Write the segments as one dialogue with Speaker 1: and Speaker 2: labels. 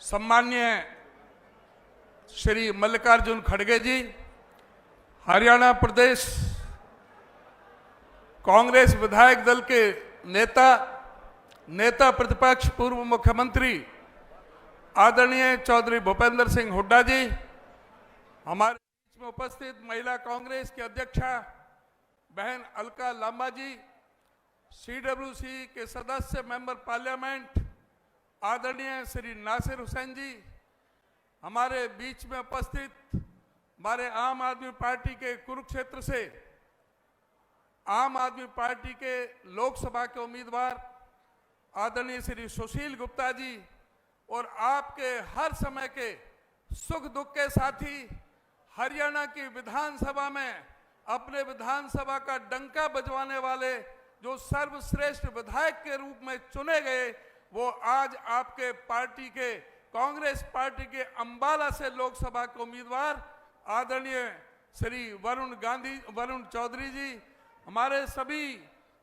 Speaker 1: सम्मान्य श्री मल्लिकार्जुन खड़गे जी, हरियाणा प्रदेश कांग्रेस विधायक दल के नेता प्रतिपक्ष पूर्व मुख्यमंत्री आदरणीय चौधरी भूपेंद्र सिंह हुड्डा जी, हमारे बीच में उपस्थित महिला कांग्रेस की अध्यक्षा बहन अलका लांबा जी, सीडब्ल्यूसी के सदस्य मेंबर पार्लियामेंट आदरणीय श्री नासिर हुसैन जी, हमारे बीच में उपस्थित हमारे आम आदमी पार्टी के कुरुक्षेत्र से आम आदमी पार्टी के लोकसभा के उम्मीदवार आदरणीय श्री सुशील गुप्ता जी और आपके हर समय के सुख दुख के साथी, हरियाणा की विधानसभा में अपने विधानसभा का डंका बजवाने वाले जो सर्वश्रेष्ठ विधायक के रूप में चुने गए, वो आज आपके पार्टी के कांग्रेस पार्टी के अंबाला से लोकसभा के उम्मीदवार आदरणीय श्री वरुण चौधरी जी, हमारे सभी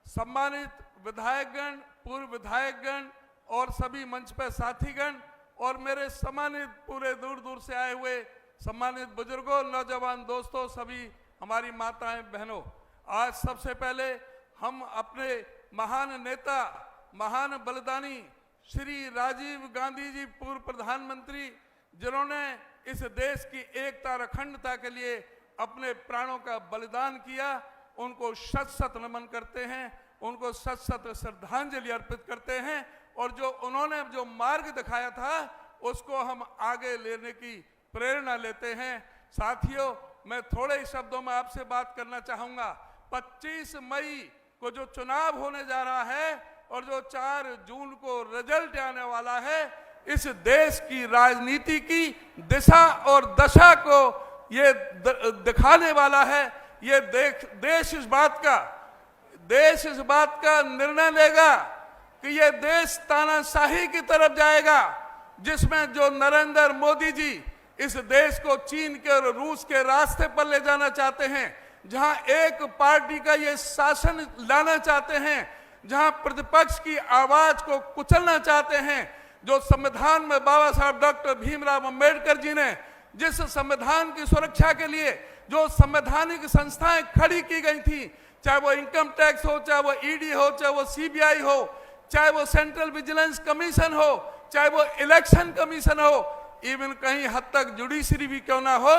Speaker 1: सम्मानित विधायकगण, पूर्व विधायकगण और सभी मंच पर साथीगण और मेरे सम्मानित पूरे दूर दूर से आए हुए सम्मानित बुजुर्गों, नौजवान दोस्तों, सभी हमारी माताएं बहनों, आज सबसे पहले हम अपने महान नेता, महान बलिदानी श्री राजीव गांधी जी, पूर्व प्रधानमंत्री, जिन्होंने इस देश की एकता और अखंडता के लिए अपने प्राणों का बलिदान किया, उनको शत शत नमन करते हैं, उनको शत शत श्रद्धांजलि अर्पित करते हैं और जो उन्होंने जो मार्ग दिखाया था उसको हम आगे लेने की प्रेरणा लेते हैं। साथियों, मैं थोड़े ही शब्दों में आपसे बात करना चाहूंगा। 25 मई को जो चुनाव होने जा रहा है और जो 4 जून को रिजल्ट आने वाला है, इस देश की राजनीति की दिशा और दशा को ये दिखाने वाला है। ये देश इस बात का निर्णय लेगा कि ये देश तानाशाही की तरफ जाएगा, जिसमें जो नरेंद्र मोदी जी इस देश को चीन के और रूस के रास्ते पर ले जाना चाहते हैं, जहां एक पार्टी का ये शासन लाना चाहते हैं, जहां प्रतिपक्ष की आवाज को कुचलना चाहते हैं, जो संविधान में बाबा साहब डॉक्टर भीमराव अंबेडकर जी ने जिस संविधान की सुरक्षा के लिए जो संवैधानिक संस्थाएं खड़ी की गई थी, चाहे वो इनकम टैक्स हो, चाहे वो ईडी हो, चाहे वो सीबीआई हो, चाहे वो सेंट्रल विजिलेंस कमीशन हो, चाहे वो इलेक्शन कमीशन हो, इवन कहीं हद तक जुडिशरी भी क्यों ना हो,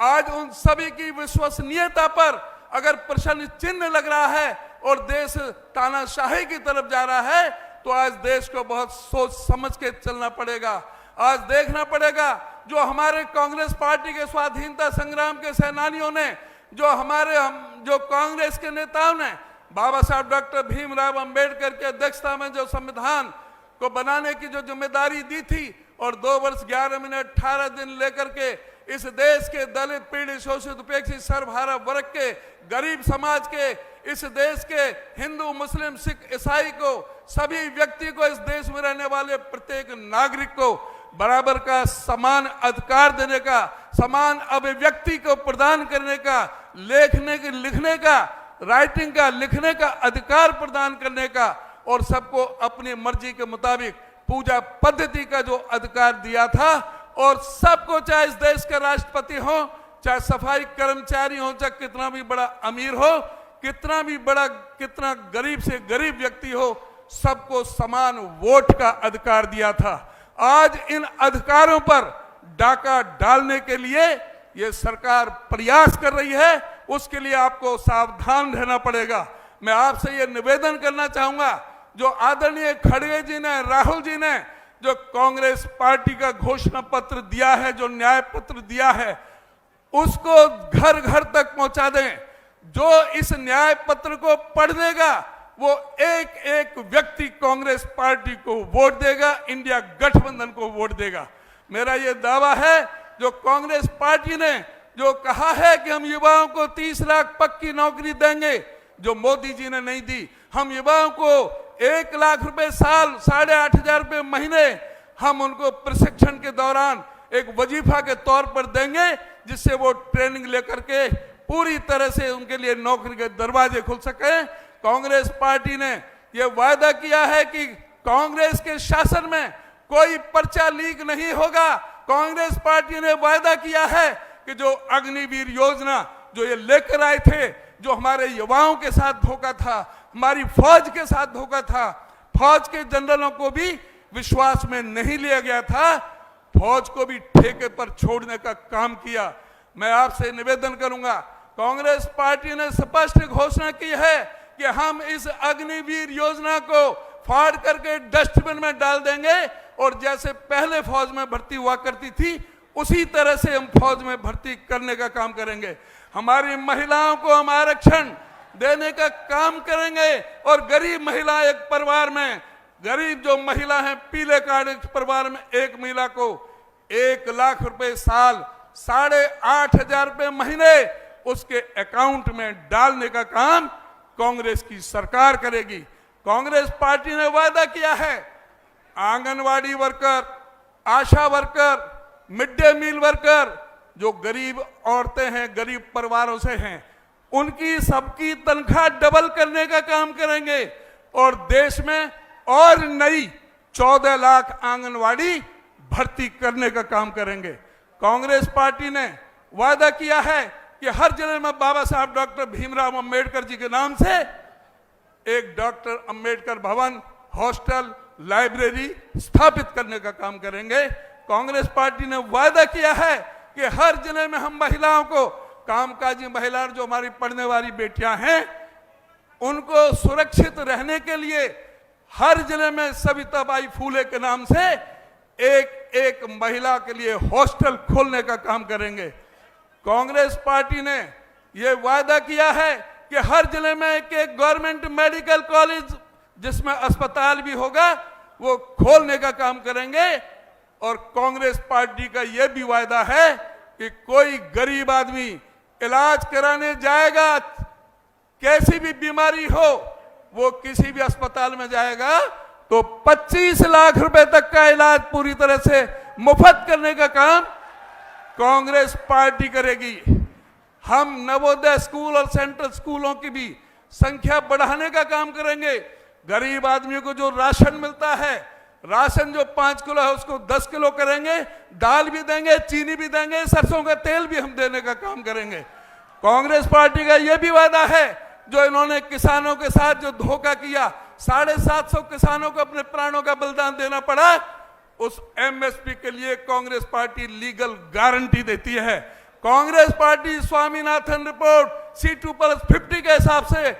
Speaker 1: आज उन सभी की विश्वसनीयता पर अगर प्रश्न चिन्ह लग रहा है और देश तानाशाही की तरफ जा रहा है, तो आज देश को बहुत सोच समझ के चलना पड़ेगा। आज देखना पड़ेगा जो हमारे कांग्रेस पार्टी के स्वाधीनता संग्राम के सेनानियों ने, जो कांग्रेस के नेताओं ने बाबा साहब डॉक्टर भीमराव अंबेडकर की अध्यक्षता में जो संविधान को बनाने की जो जिम्मेदारी दी थी और 2 वर्ष 11 मिनट 18 दिन लेकर के इस देश के दलित, पीड़ित, शोषित, उपेक्षित, सर्वहारा वर्ग के, गरीब समाज के, इस देश के हिंदू, मुस्लिम, सिख, ईसाई को, सभी व्यक्ति को, इस देश में रहने वाले प्रत्येक नागरिक को बराबर का समान अधिकार देने का, समान अभिव्यक्ति को प्रदान करने का, लिखने का, राइटिंग का, लिखने का अधिकार प्रदान करने का और सबको अपनी मर्जी के मुताबिक पूजा पद्धति का जो अधिकार दिया था, और सबको, चाहे इस देश के राष्ट्रपति हो, चाहे सफाई कर्मचारी हो, चाहे कितना भी बड़ा अमीर हो, कितना गरीब से गरीब व्यक्ति हो, सबको समान वोट का अधिकार दिया था। आज इन अधिकारों पर डाका डालने के लिए ये सरकार प्रयास कर रही है, उसके लिए आपको सावधान रहना पड़ेगा। मैं आपसे ये निवेदन करना चाहूंगा, जो आदरणीय खड़गे जी ने, राहुल जी ने जो कांग्रेस पार्टी का घोषणा पत्र दिया है, जो न्याय पत्र दिया है, उसको घर घर तक पहुंचा दें। जो इस न्याय पत्र को पढ़ लेगा वो एक एक व्यक्ति कांग्रेस पार्टी को वोट देगा, इंडिया गठबंधन को वोट देगा। मेरा ये दावा है, जो कांग्रेस पार्टी ने जो कहा है कि हम युवाओं को 30 लाख पक्की नौकरी देंगे, जो मोदी जी ने नहीं दी, हम युवाओं को 1 लाख रुपए साल, 8,500 रुपए महीने हम उनको प्रशिक्षण के दौरान एक वजीफा के तौर पर देंगे, जिससे वो ट्रेनिंग लेकर के पूरी तरह से उनके लिए नौकरी के दरवाजे खुल सके। कांग्रेस पार्टी ने यह वायदा किया है कि कांग्रेस के शासन में कोई पर्चा लीक नहीं होगा। कांग्रेस पार्टी ने वायदा किया है कि जो अग्निवीर योजना जो ये लेकर आए थे, जो हमारे युवाओं के साथ धोखा था, हमारी फौज के साथ धोखा था, फौज के जनरलों को भी विश्वास में नहीं लिया गया था, फौज को भी ठेके पर छोड़ने का काम किया। मैं आपसे निवेदन करूंगा, कांग्रेस पार्टी ने स्पष्ट घोषणा की है कि हम इस अग्निवीर योजना को फाड़ करके डस्टबिन में डाल देंगे और जैसे पहले फौज में भर्ती हुआ करती थी उसी तरह से हम फौज में भर्ती करने का काम करेंगे। हमारी महिलाओं को हम आरक्षण देने का काम करेंगे और गरीब महिला, एक परिवार में गरीब जो महिला है पीले कार्ड परिवार में एक महिला को 1 लाख रुपए साल, 8,500 रुपए महीने उसके अकाउंट में डालने का काम कांग्रेस की सरकार करेगी। कांग्रेस पार्टी ने वादा किया है anganwadi worker, ASHA worker, mid day meal worker, जो गरीब औरतें हैं, गरीब परिवारों से हैं, उनकी सबकी तनख्वाह डबल करने का काम करेंगे और देश में और नई 14 लाख आंगनवाड़ी भर्ती करने का काम करेंगे। कांग्रेस पार्टी ने वादा किया है कि हर जिले में बाबा साहब डॉक्टर भीमराव अंबेडकर जी के नाम से एक डॉक्टर अंबेडकर भवन, हॉस्टल, लाइब्रेरी स्थापित करने का काम करेंगे। कांग्रेस पार्टी ने वादा किया है कि हर जिले में हम महिलाओं को, कामकाजी महिलाएं जो हमारी पढ़ने वाली बेटियां हैं, उनको सुरक्षित रहने के लिए हर जिले में सविताबाई फूले के नाम से एक महिला के लिए हॉस्टल खोलने का काम करेंगे। कांग्रेस पार्टी ने यह वादा किया है कि हर जिले में एक गवर्नमेंट मेडिकल कॉलेज जिसमें अस्पताल भी होगा वो खोलने का काम करेंगे। और कांग्रेस पार्टी का यह भी वादा है कि कोई गरीब आदमी इलाज कराने जाएगा, कैसी भी बीमारी हो, वो किसी भी अस्पताल में जाएगा तो 25 लाख रुपए तक का इलाज पूरी तरह से मुफ्त करने का काम कांग्रेस पार्टी करेगी। हम नवोदय स्कूल और सेंट्रल स्कूलों की भी संख्या बढ़ाने का काम करेंगे। गरीब आदमियों को जो राशन मिलता है, राशन जो 5 किलो है उसको 10 किलो करेंगे, दाल भी देंगे, चीनी भी देंगे, सरसों का तेल भी हम देने का काम करेंगे। कांग्रेस पार्टी का यह भी वादा है, जो इन्होंने किसानों के साथ जो धोखा किया, 750 किसानों को अपने प्राणों का बलिदान देना पड़ा, उस एमएसपी के लिए कांग्रेस पार्टी लीगल गारंटी देती है। Congress party Swaminathan report C2+50 के हिसाब से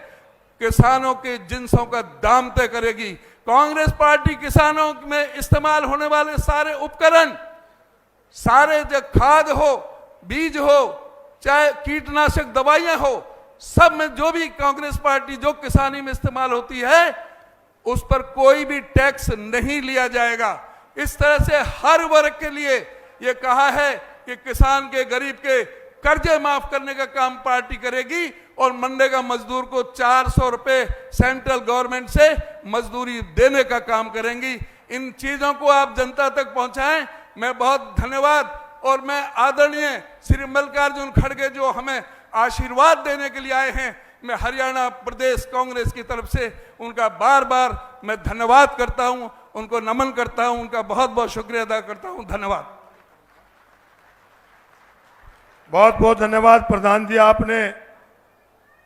Speaker 1: किसानों के जिन्सों का दाम तय करेगी। कांग्रेस पार्टी किसानों में इस्तेमाल होने वाले सारे उपकरण, सारे जो खाद हो, बीज हो, चाहे कीटनाशक दवाइयां हो, सब में जो भी कांग्रेस पार्टी जो किसानी में इस्तेमाल होती है उस पर कोई भी टैक्स नहीं लिया जाएगा। इस तरह से हर वर्ग के लिए ये कहा है कि किसान के, गरीब के कर्जे माफ करने का काम पार्टी करेगी और मनरेगा मजदूर को 400 रुपए सेंट्रल गवर्नमेंट से मजदूरी देने का काम करेंगी। इन चीजों को आप जनता तक पहुंचाएं। मैं बहुत धन्यवाद, और मैं आदरणीय श्री मल्लिकार्जुन खड़गे जो हमें आशीर्वाद देने के लिए आए हैं, मैं हरियाणा प्रदेश कांग्रेस की तरफ से उनका बार बार मैं धन्यवाद करता हूं, उनको नमन करता हूं, उनका बहुत बहुत शुक्रिया अदा करता हूं। धन्यवाद।
Speaker 2: बहुत बहुत धन्यवाद प्रधान जी, आपने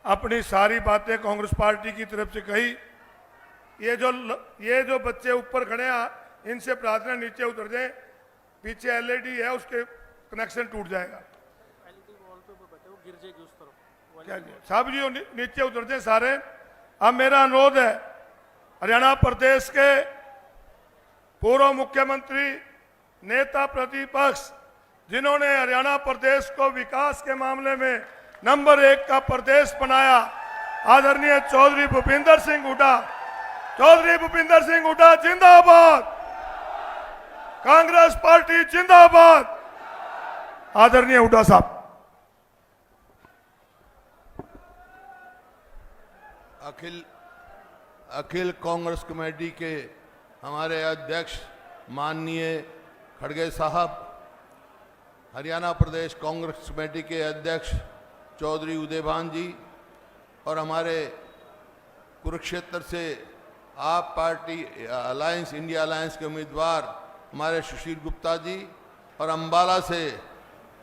Speaker 2: अपनी सारी बातें कांग्रेस पार्टी की तरफ से कही। ये जो बच्चे ऊपर खड़े हैं इनसे प्रार्थना नीचे उतर जाए, पीछे एलईडी है उसके कनेक्शन टूट जाएगा। क्या साहब जी नीचे उतर जाए सारे। अब मेरा अनुरोध है, हरियाणा प्रदेश के पूर्व मुख्यमंत्री, नेता प्रतिपक्ष, जिन्होंने हरियाणा प्रदेश को विकास के मामले में नंबर 1 का प्रदेश बनाया, आदरणीय चौधरी भूपिंदर सिंह हुड्डा। चौधरी भूपिंदर सिंह हुड्डा जिंदाबाद, कांग्रेस पार्टी जिंदाबाद। आदरणीय हुड्डा साहब।
Speaker 3: अखिल कांग्रेस कमेटी के हमारे अध्यक्ष माननीय खड़गे साहब, हरियाणा प्रदेश कांग्रेस कमेटी के अध्यक्ष चौधरी उदयभान जी, और हमारे कुरुक्षेत्र से आप पार्टी अलायंस, इंडिया अलायंस के उम्मीदवार हमारे सुशील गुप्ता जी और अंबाला से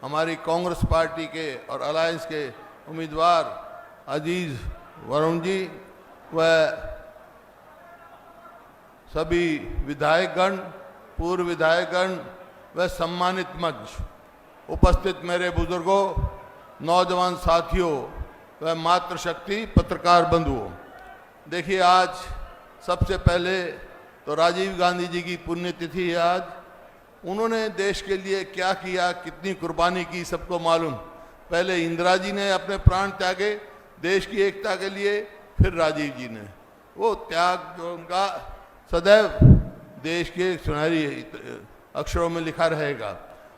Speaker 3: हमारी कांग्रेस पार्टी के और अलायंस के उम्मीदवार अजीज वरुण जी व सभी विधायकगण, पूर्व विधायकगण व सम्मानित मंच, उपस्थित मेरे बुजुर्गों, नौजवान साथियों व मातृशक्ति पत्रकार बंधुओं, देखिए आज सबसे पहले तो राजीव गांधी जी की पुण्यतिथि है आज। उन्होंने देश के लिए क्या किया, कितनी कुर्बानी की, सबको मालूम। पहले इंदिरा जी ने अपने प्राण त्यागे देश की एकता के लिए, फिर राजीव जी ने। वो त्याग जो उनका सदैव देश के सुनहरी अक्षरों में लिखा रहेगा।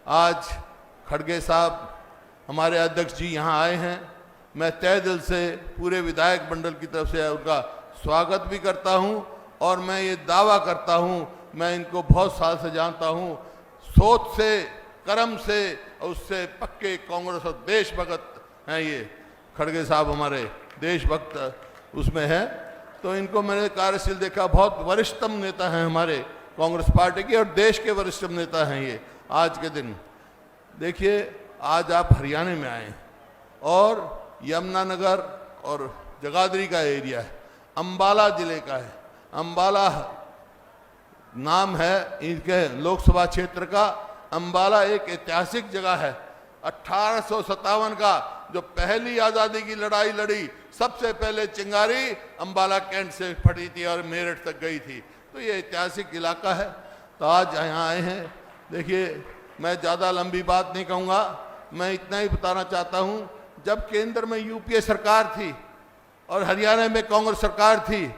Speaker 3: आज खड़गे साहब हमारे अध्यक्ष जी यहाँ आए हैं। मैं तहे दिल से पूरे विधायक मंडल की तरफ से उनका स्वागत भी करता हूँ और मैं ये दावा करता हूँ, मैं इनको बहुत साल से जानता हूँ, सोच से, कर्म से और उससे पक्के कांग्रेस और देशभक्त हैं। ये खड़गे साहब हमारे देशभक्त उसमें हैं, तो इनको मैंने कार्यशील देखा। बहुत वरिष्ठतम नेता हैं हमारे कांग्रेस पार्टी के और देश के वरिष्ठतम नेता हैं ये आज के दिन। देखिए आज आप हरियाणा में आए और यमुनानगर और जगाधरी का एरिया है, अंबाला जिले का है। अंबाला नाम है इनके लोकसभा क्षेत्र का। अंबाला एक ऐतिहासिक जगह है। 1857 का जो पहली आज़ादी की लड़ाई लड़ी, सबसे पहले चिंगारी अंबाला कैंट से फटी थी और मेरठ तक गई थी। तो ये ऐतिहासिक इलाका है। तो आज यहाँ आए हैं। देखिए मैं ज़्यादा लंबी बात नहीं कहूँगा, मैं इतना ही बताना चाहता हूँ, जब केंद्र में यूपीए सरकार थी और हरियाणा में कांग्रेस सरकार थी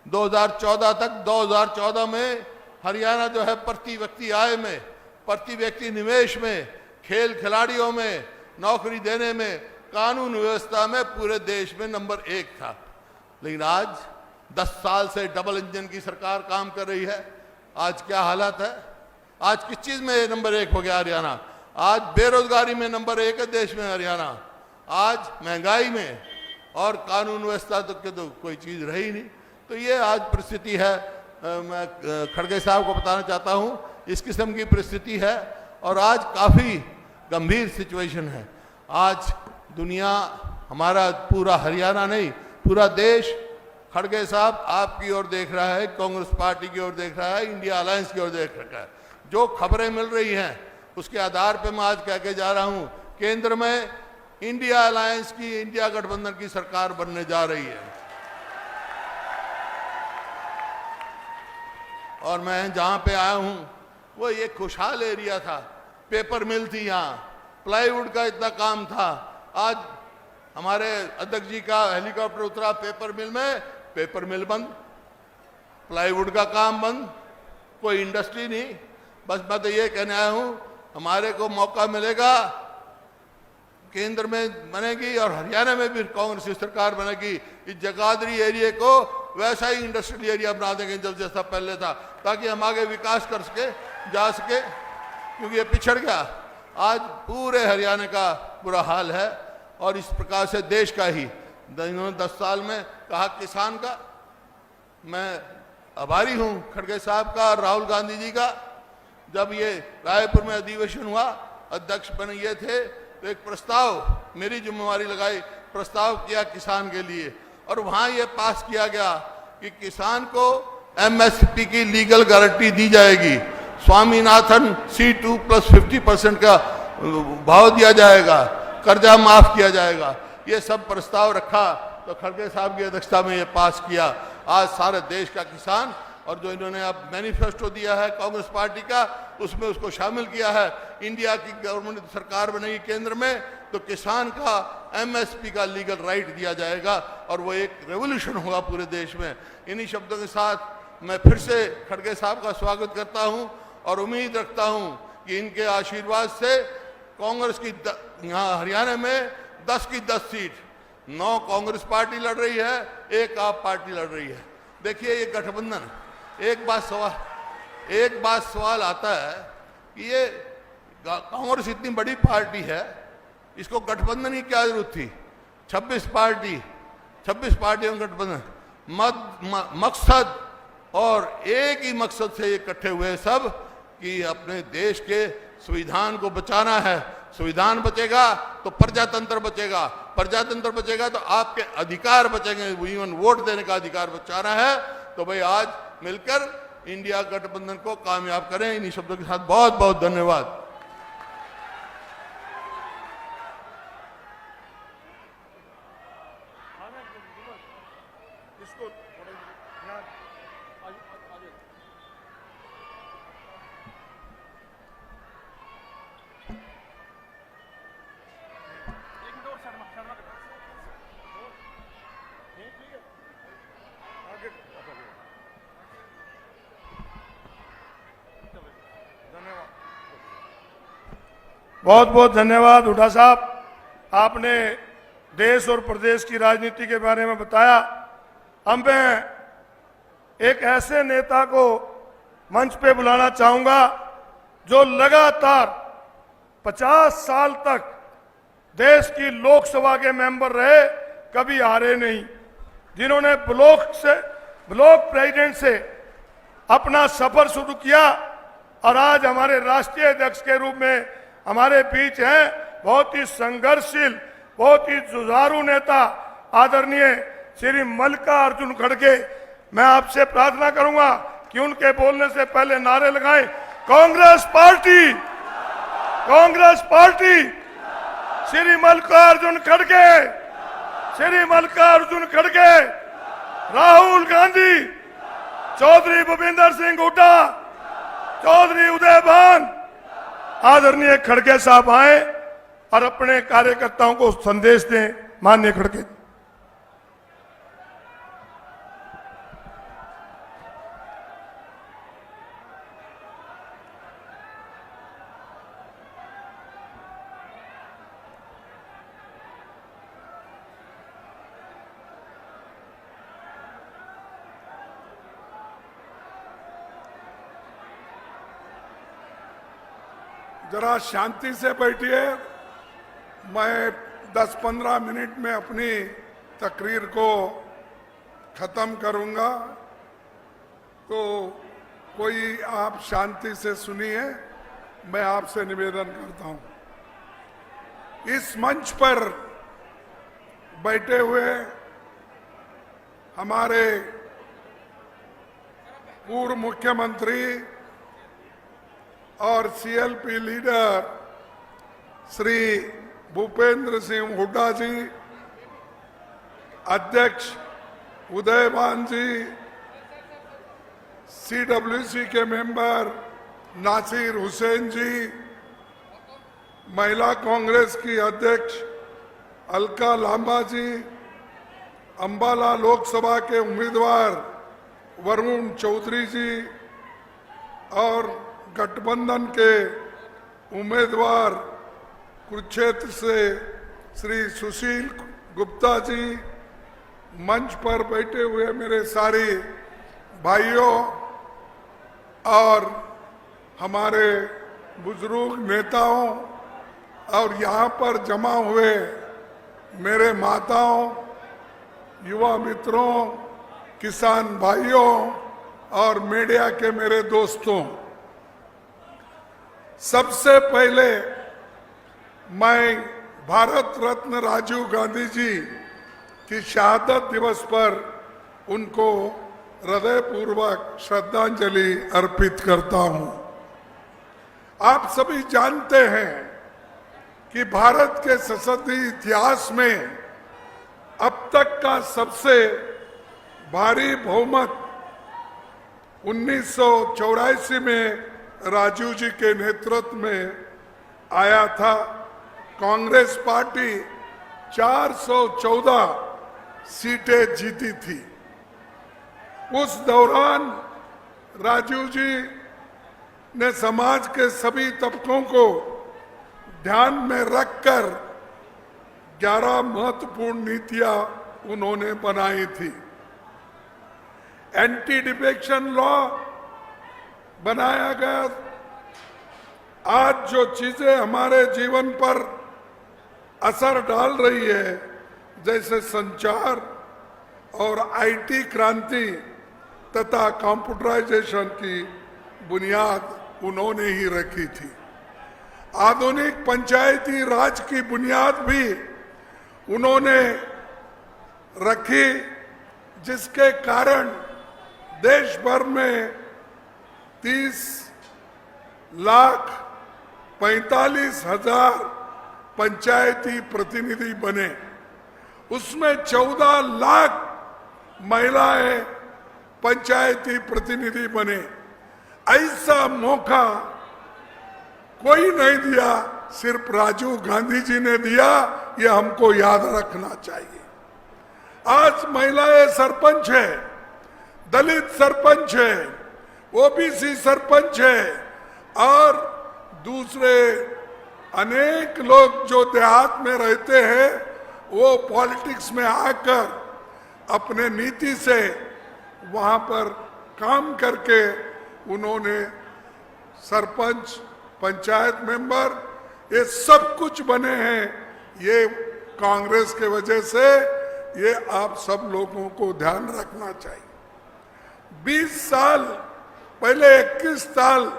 Speaker 3: 2014 तक, 2014 में हरियाणा जो है प्रति व्यक्ति आय में, प्रति व्यक्ति निवेश में, खेल खिलाड़ियों में, नौकरी देने में, कानून व्यवस्था में पूरे देश में नंबर 1 था। लेकिन आज 10 साल से डबल इंजन की सरकार काम कर रही है। आज क्या हालत है? आज किस चीज में नंबर 1 हो गया हरियाणा? आज बेरोजगारी में नंबर 1 है देश में हरियाणा। आज महंगाई में और कानून व्यवस्था तो कोई चीज रही नहीं। तो ये आज परिस्थिति है। मैं खड़गे साहब को बताना चाहता हूँ, इस किस्म की परिस्थिति है और आज काफ़ी गंभीर सिचुएशन है। आज दुनिया, हमारा पूरा हरियाणा नहीं, पूरा देश खड़गे साहब आपकी ओर देख रहा है, कांग्रेस पार्टी की ओर देख रहा है, इंडिया अलायंस की ओर देख रहा है। जो खबरें मिल रही हैं उसके आधार पर मैं आज कह के जा रहा हूँ, केंद्र में इंडिया अलायंस की, इंडिया गठबंधन की सरकार बनने जा रही है। और मैं जहाँ पे आया हूँ वो ये खुशहाल एरिया था, पेपर मिल थी यहाँ, प्लाईवुड का इतना काम था। आज हमारे अध्यक्ष जी का हेलीकॉप्टर उतरा पेपर मिल में, पेपर मिल बंद, प्लाईवुड का काम बंद, कोई इंडस्ट्री नहीं। बस मैं तो ये कहने आया हूँ, हमारे को मौका मिलेगा, केंद्र में बनेगी और हरियाणा में भी कांग्रेस की सरकार बनेगी, इस जगाधरी एरिया को वैसा ही इंडस्ट्रियल एरिया बना देंगे जब जैसा पहले था, ताकि हम आगे विकास कर सके, जा सके, क्योंकि ये पिछड़ गया। आज पूरे हरियाणा का बुरा हाल है और इस प्रकार से देश का ही। इन्होंने 10 साल में कहा किसान का, मैं आभारी हूँ खड़गे साहब का और राहुल गांधी जी का। जब ये रायपुर में अधिवेशन हुआ, अध्यक्ष बने ये थे, तो एक प्रस्ताव, मेरी जिम्मेवारी लगाई, प्रस्ताव किया किसान के लिए और वहाँ ये पास किया गया कि किसान को एमएसपी की लीगल गारंटी दी जाएगी, स्वामीनाथन C2 प्लस 50% का भाव दिया जाएगा, कर्जा माफ किया जाएगा। ये सब प्रस्ताव रखा तो खड़गे साहब की अध्यक्षता में ये पास किया। आज सारे देश का किसान, और जो इन्होंने अब मैनिफेस्टो दिया है कांग्रेस पार्टी का, उसमें उसको शामिल किया है। इंडिया की गवर्नमेंट सरकार बनेगी केंद्र में तो किसान का एमएसपी का लीगल राइट दिया जाएगा और वो एक रेवोल्यूशन होगा पूरे देश में। इन्हीं शब्दों के साथ मैं फिर से खड़गे साहब का स्वागत करता हूं और उम्मीद रखता हूं कि इनके आशीर्वाद से कांग्रेस की यहाँ हरियाणा में 10 की 10 सीट, 9 कांग्रेस पार्टी लड़ रही है, 1 आप पार्टी लड़ रही है। देखिए ये गठबंधन, एक बात सवाल आता है कि ये कांग्रेस इतनी बड़ी पार्टी है, इसको गठबंधन की क्या जरूरत थी? 26 पार्टियों का गठबंधन, मकसद और एक ही मकसद से ये इकट्ठे हुए सब कि अपने देश के संविधान को बचाना है। संविधान बचेगा तो प्रजातंत्र बचेगा, प्रजातंत्र बचेगा तो आपके अधिकार बचेंगे, इवन वोट देने का अधिकार बचाना है। तो भाई आज मिलकर इंडिया गठबंधन को कामयाब करें। इन्हीं शब्दों के साथ बहुत बहुत धन्यवाद।
Speaker 2: बहुत बहुत धन्यवाद हुड्डा साहब, आपने देश और प्रदेश की राजनीति के बारे में बताया। अब मैं एक ऐसे नेता को मंच पे बुलाना चाहूंगा जो लगातार 50 साल तक देश की लोकसभा के मेंबर रहे, कभी हारे नहीं, जिन्होंने ब्लॉक प्रेसिडेंट से अपना सफर शुरू किया और आज हमारे राष्ट्रीय अध्यक्ष के रूप में हमारे बीच हैं। बहुत ही संघर्षशील, बहुत ही जुझारू नेता आदरणीय श्री मल्लिकार्जुन खड़गे। मैं आपसे प्रार्थना करूंगा कि उनके बोलने से पहले नारे लगाएं, कांग्रेस पार्टी, कांग्रेस पार्टी, श्री मल्लिकार्जुन खड़गे, श्री मल्लिकार्जुन खड़गे, राहुल गांधी, चौधरी भूपेंद्र सिंह हुड्डा, चौधरी उदय भान। आदरणीय खड़गे साहब आए और अपने कार्यकर्ताओं को संदेश दें। माननीय खड़गे।
Speaker 4: जरा शांति से बैठिए। मैं 10-15 मिनट में अपनी तकरीर को ख़त्म करूंगा, तो कोई आप शांति से सुनिए, मैं आपसे निवेदन करता हूं। इस मंच पर बैठे हुए हमारे पूर्व मुख्यमंत्री और सीएलपी लीडर श्री भूपेंद्र सिंह हुड्डा जी, अध्यक्ष उदयभान जी, सीडब्ल्यूसी के मेंबर नासिर हुसैन जी, महिला कांग्रेस की अध्यक्ष अलका लांबा जी, अंबाला लोकसभा के उम्मीदवार वरुण चौधरी जी और गठबंधन के उम्मीदवार कुरुक्षेत्र से श्री सुशील गुप्ता जी, मंच पर बैठे हुए मेरे सारे भाइयों और हमारे बुजुर्ग नेताओं और यहाँ पर जमा हुए मेरे माताओं, युवा मित्रों, किसान भाइयों और मीडिया के मेरे दोस्तों, सबसे पहले मैं भारत रत्न राजीव गांधी जी की शहादत दिवस पर उनको हृदयपूर्वक श्रद्धांजलि अर्पित करता हूं। आप सभी जानते हैं कि भारत के संसदीय इतिहास में अब तक का सबसे भारी बहुमत 1984 में राजीव जी के नेतृत्व में आया था। कांग्रेस पार्टी 414 सीटें जीती थी। उस दौरान राजीव जी ने समाज के सभी तबकों को ध्यान में रखकर 11 महत्वपूर्ण नीतियां उन्होंने बनाई थी। एंटी डिफेक्शन लॉ बनाया गया। आज जो चीजें हमारे जीवन पर असर डाल रही है, जैसे संचार और आईटी क्रांति तथा कंप्यूटराइजेशन की बुनियाद उन्होंने ही रखी थी। आधुनिक पंचायती राज की बुनियाद भी उन्होंने रखी, जिसके कारण देश भर में 30,45,000 पंचायती प्रतिनिधि बने। उसमें 14 लाख महिलाएं पंचायती प्रतिनिधि बने। ऐसा मौका कोई नहीं दिया, सिर्फ राजीव गांधी जी ने दिया। ये हमको याद रखना चाहिए। आज महिलाएं सरपंच है, दलित सरपंच है, ओबीसी सरपंच है और दूसरे अनेक लोग जो देहात में रहते हैं वो पॉलिटिक्स में आकर अपने नीति से वहां पर काम करके उन्होंने सरपंच, पंचायत मेंबर, ये सब कुछ बने हैं। ये कांग्रेस के वजह से, ये आप सब लोगों को ध्यान रखना चाहिए। 20 साल पहले 21 साल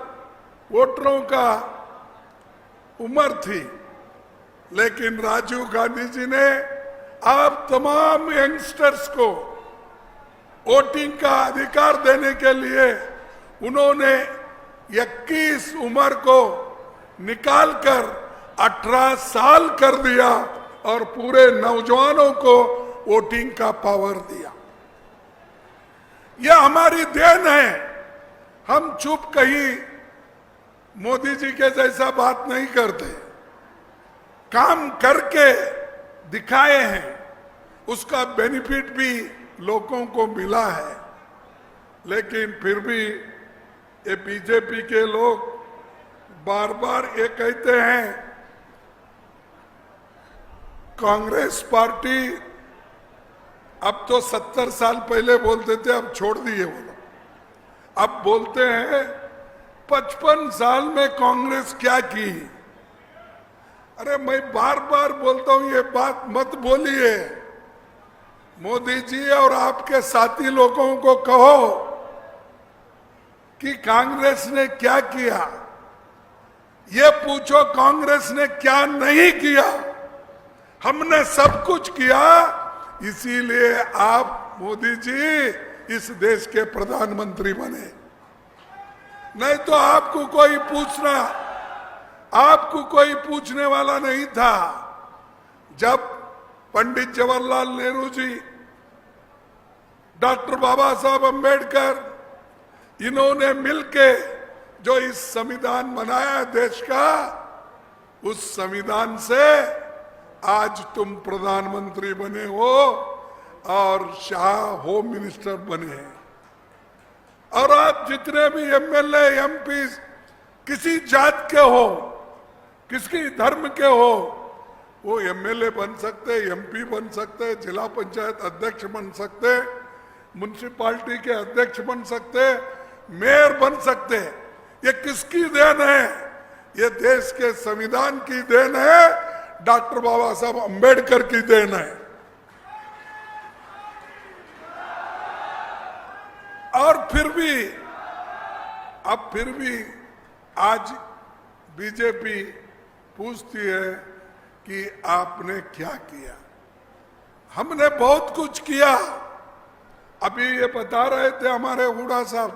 Speaker 4: वोटरों का उम्र थी, लेकिन राजीव गांधी जी ने आप तमाम यंगस्टर्स को वोटिंग का अधिकार देने के लिए उन्होंने 21 उम्र को निकालकर 18 साल कर दिया और पूरे नौजवानों को वोटिंग का पावर दिया। यह हमारी देन है। हम चुप कहीं मोदी जी के जैसा बात नहीं करते, काम करके दिखाए हैं, उसका बेनिफिट भी लोगों को मिला है। लेकिन फिर भी ये बीजेपी के लोग बार बार ये कहते हैं कांग्रेस पार्टी, अब तो 70 साल पहले बोलते थे, अब छोड़ दिए वो लोग। अब बोलते हैं 55 साल में कांग्रेस क्या की। अरे मैं बार बार बोलता हूं ये बात मत बोलिए। मोदी जी और आपके साथी लोगों को कहो कि कांग्रेस ने क्या किया, ये पूछो कांग्रेस ने क्या नहीं किया। हमने सब कुछ किया, इसीलिए आप मोदी जी इस देश के प्रधानमंत्री बने। नहीं तो आपको कोई पूछने वाला नहीं था। जब पंडित जवाहरलाल नेहरू जी, डॉक्टर बाबा साहब अंबेडकर, इन्होंने मिलके जो इस संविधान बनाया देश का, उस संविधान से आज तुम प्रधानमंत्री बने हो और शाह होम मिनिस्टर बने हैं। और आप जितने भी एमएलए, एमपी किसी जात के हो, किसी धर्म के हो, वो एमएलए बन सकते, एमपी बन सकते, जिला पंचायत अध्यक्ष बन सकते, म्युनिसिपालिटी के अध्यक्ष बन सकते, मेयर बन सकते। ये किसकी देन है? ये देश के संविधान की देन है, डॉक्टर बाबा साहब अंबेडकर की देन है। और फिर भी आज बीजेपी पूछती है कि आपने क्या किया। हमने बहुत कुछ किया। अभी ये बता रहे थे हमारे हुड्डा साहब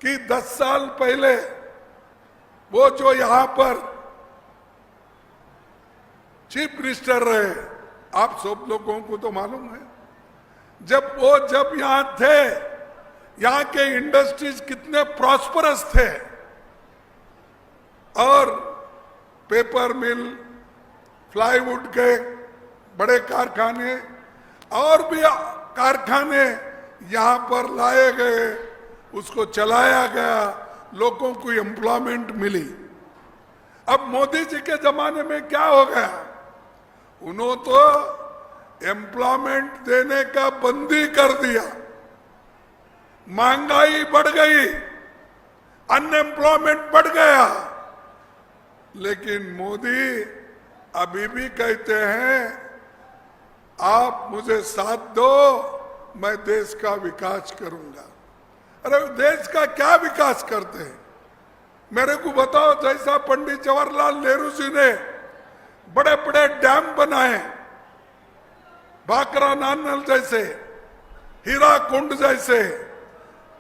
Speaker 4: कि 10 साल पहले वो जो यहां पर चीफ मिनिस्टर रहे, आप सब लोगों को तो मालूम है, जब यहां थे, यहां के इंडस्ट्रीज कितने प्रॉस्परस थे और पेपर मिल, प्लाईवुड के बड़े कारखाने और भी कारखाने यहां पर लाए गए, उसको चलाया गया, लोगों को एम्प्लॉयमेंट मिली। अब मोदी जी के जमाने में क्या हो गया? उन्होंने तो एम्प्लॉयमेंट देने का बंदी कर दिया, महंगाई बढ़ गई, अनएम्प्लॉयमेंट बढ़ गया। लेकिन मोदी अभी भी कहते हैं आप मुझे साथ दो, मैं देश का विकास करूंगा। अरे देश का क्या विकास करते हैं? मेरे को बताओ, जैसा पंडित जवाहरलाल नेहरू जी ने बड़े बड़े डैम बनाए, भाखरा नानल जैसे, हीरा कुंड जैसे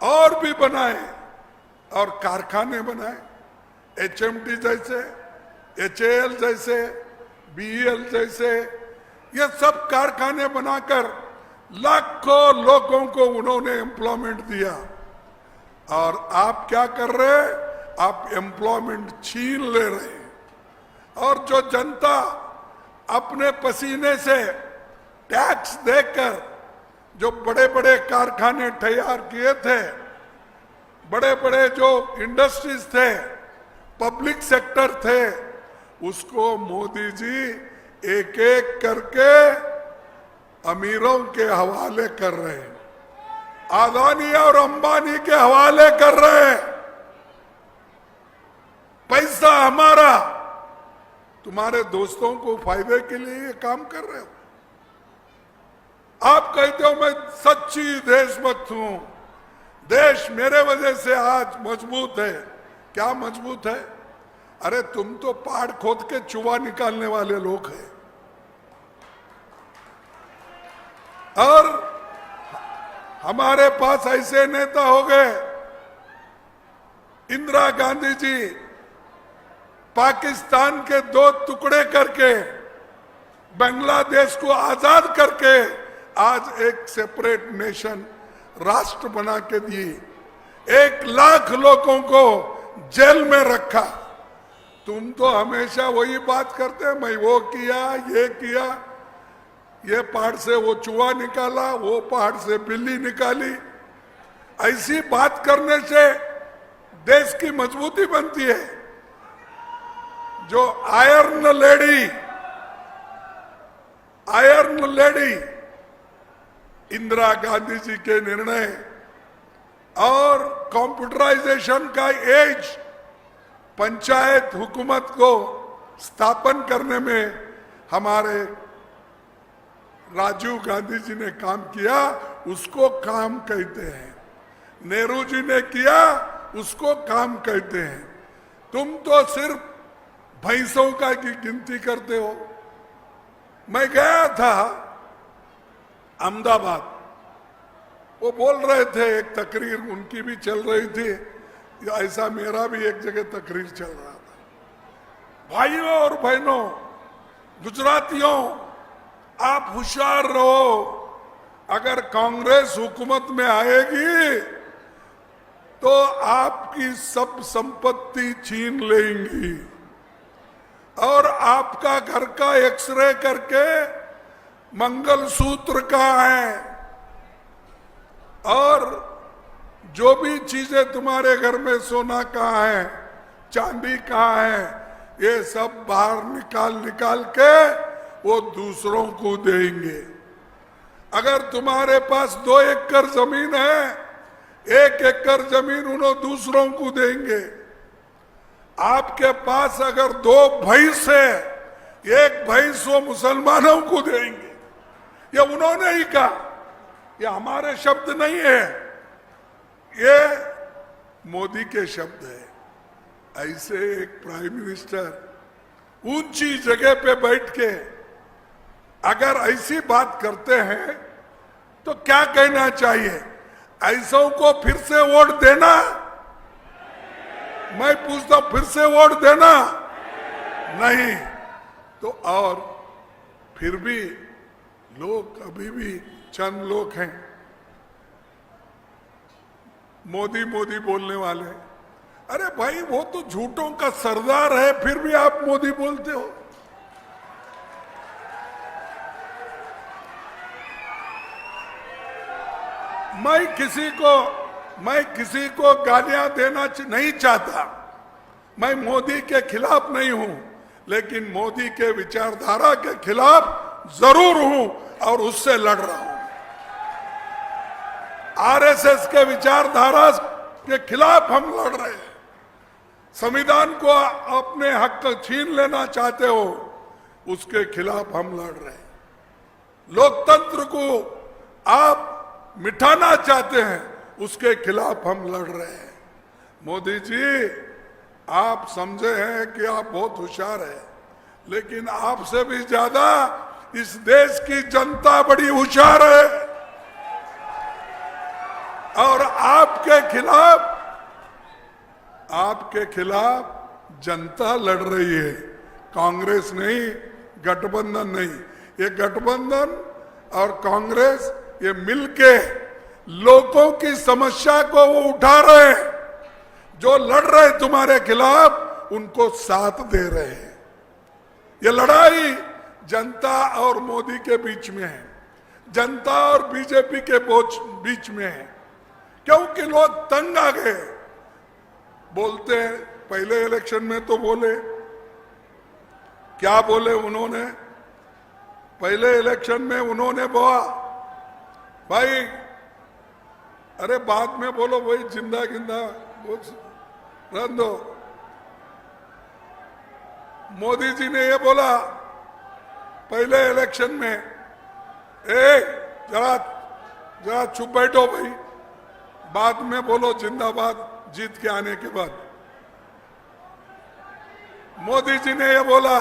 Speaker 4: और भी बनाए, और कारखाने बनाए, HMT जैसे, HAL जैसे, BEL जैसे, ये सब कारखाने बनाकर लाखों लोगों को उन्होंने एम्प्लॉयमेंट दिया। और आप क्या कर रहे हैं? आप एम्प्लॉयमेंट छीन ले रहे हैं। और जो जनता अपने पसीने से टैक्स देकर जो बड़े बड़े कारखाने तैयार किए थे, बड़े बड़े जो इंडस्ट्रीज थे, पब्लिक सेक्टर थे, उसको मोदी जी एक एक करके अमीरों के हवाले कर रहे हैं, अदानी और अंबानी के हवाले कर रहे हैं। पैसा हमारा, तुम्हारे दोस्तों को फायदे के लिए ये काम कर रहे हो। आप कहते हो मैं सच्ची देशभक्त हूं, देश मेरे वजह से आज मजबूत है। क्या मजबूत है? अरे तुम तो पहाड़ खोद के चूहा निकालने वाले लोग हैं। और हमारे पास ऐसे नेता हो गए, इंदिरा गांधी जी पाकिस्तान के 2 टुकड़े करके बांग्लादेश को आजाद करके आज एक सेपरेट नेशन राष्ट्र बना के दिए, 1 लाख लोगों को जेल में रखा। तुम तो हमेशा वही बात करते हैं, मैं वो किया, ये किया, ये पहाड़ से वो चूहा निकाला, वो पहाड़ से बिल्ली निकाली। ऐसी बात करने से देश की मजबूती बनती है। जो आयरन लेडी इंदिरा गांधी जी के निर्णय और कंप्यूटराइजेशन का एज, पंचायत हुकूमत को स्थापन करने में हमारे राजीव गांधी जी ने काम किया, उसको काम कहते हैं। नेहरू जी ने किया, उसको काम कहते हैं। तुम तो सिर्फ भैंसों का की गिनती करते हो। मैं गया था अहमदाबाद, वो बोल रहे थे, एक तकरीर उनकी भी चल रही थी, ऐसा मेरा भी एक जगह तकरीर चल रहा था। भाइयों और बहनों, गुजरातियों, आप होशियार रहो। अगर कांग्रेस हुकूमत में आएगी तो आपकी सब संपत्ति छीन लेंगी और आपका घर का एक्सरे करके मंगलसूत्र कहाँ है और जो भी चीजें तुम्हारे घर में, सोना कहाँ है, चांदी कहाँ है, ये सब बाहर निकाल के वो दूसरों को देंगे। अगर तुम्हारे पास 2 एकड़ जमीन है, 1 एकड़ जमीन उन्होंने दूसरों को देंगे। आपके पास अगर 2 भैंस है, 1 भैंस वो मुसलमानों को देंगे। ये उन्होंने ही कहा, ये हमारे शब्द नहीं है, ये मोदी के शब्द है। ऐसे एक प्राइम मिनिस्टर ऊंची जगह पे बैठ के अगर ऐसी बात करते हैं तो क्या कहना चाहिए? ऐसों को फिर से वोट देना? मैं पूछता हूं, फिर से वोट देना? नहीं। तो और फिर भी लोग अभी भी चंद लोग हैं मोदी मोदी बोलने वाले। अरे भाई, वो तो झूठों का सरदार है, फिर भी आप मोदी बोलते हो। मैं किसी को गालियां देना नहीं चाहता। मैं मोदी के खिलाफ नहीं हूं, लेकिन मोदी के विचारधारा के खिलाफ जरूर हूं और उससे लड़ रहा हूं। आरएसएस के विचारधारा के खिलाफ हम लड़ रहे हैं। संविधान को अपने हक छीन लेना चाहते हो, उसके खिलाफ हम लड़ रहे हैं। लोकतंत्र को आप मिटाना चाहते हैं, उसके खिलाफ हम लड़ रहे हैं। मोदी जी, आप समझे हैं कि आप बहुत होशियार है, लेकिन आपसे भी ज्यादा इस देश की जनता बड़ी होशियार है। और आपके खिलाफ जनता लड़ रही है, कांग्रेस नहीं, गठबंधन नहीं। ये गठबंधन और कांग्रेस ये मिलके लोगों की समस्या को वो उठा रहे हैं। जो लड़ रहे तुम्हारे खिलाफ उनको साथ दे रहे हैं। ये लड़ाई जनता और मोदी के बीच में है, जनता और बीजेपी के बीच में है, क्योंकि लोग तंग आ गए। बोलते हैं, पहले इलेक्शन में तो बोले, क्या बोले उन्होंने? पहले इलेक्शन में उन्होंने बोला भाई, अरे बाद में बोलो, वही जिंदा गिंदा रन दो। मोदी जी ने ये बोला पहले इलेक्शन में, जरा चुप बैठो भाई, बाद में बोलो जिंदाबाद जीत के आने के बाद। मोदी जी ने ये बोला,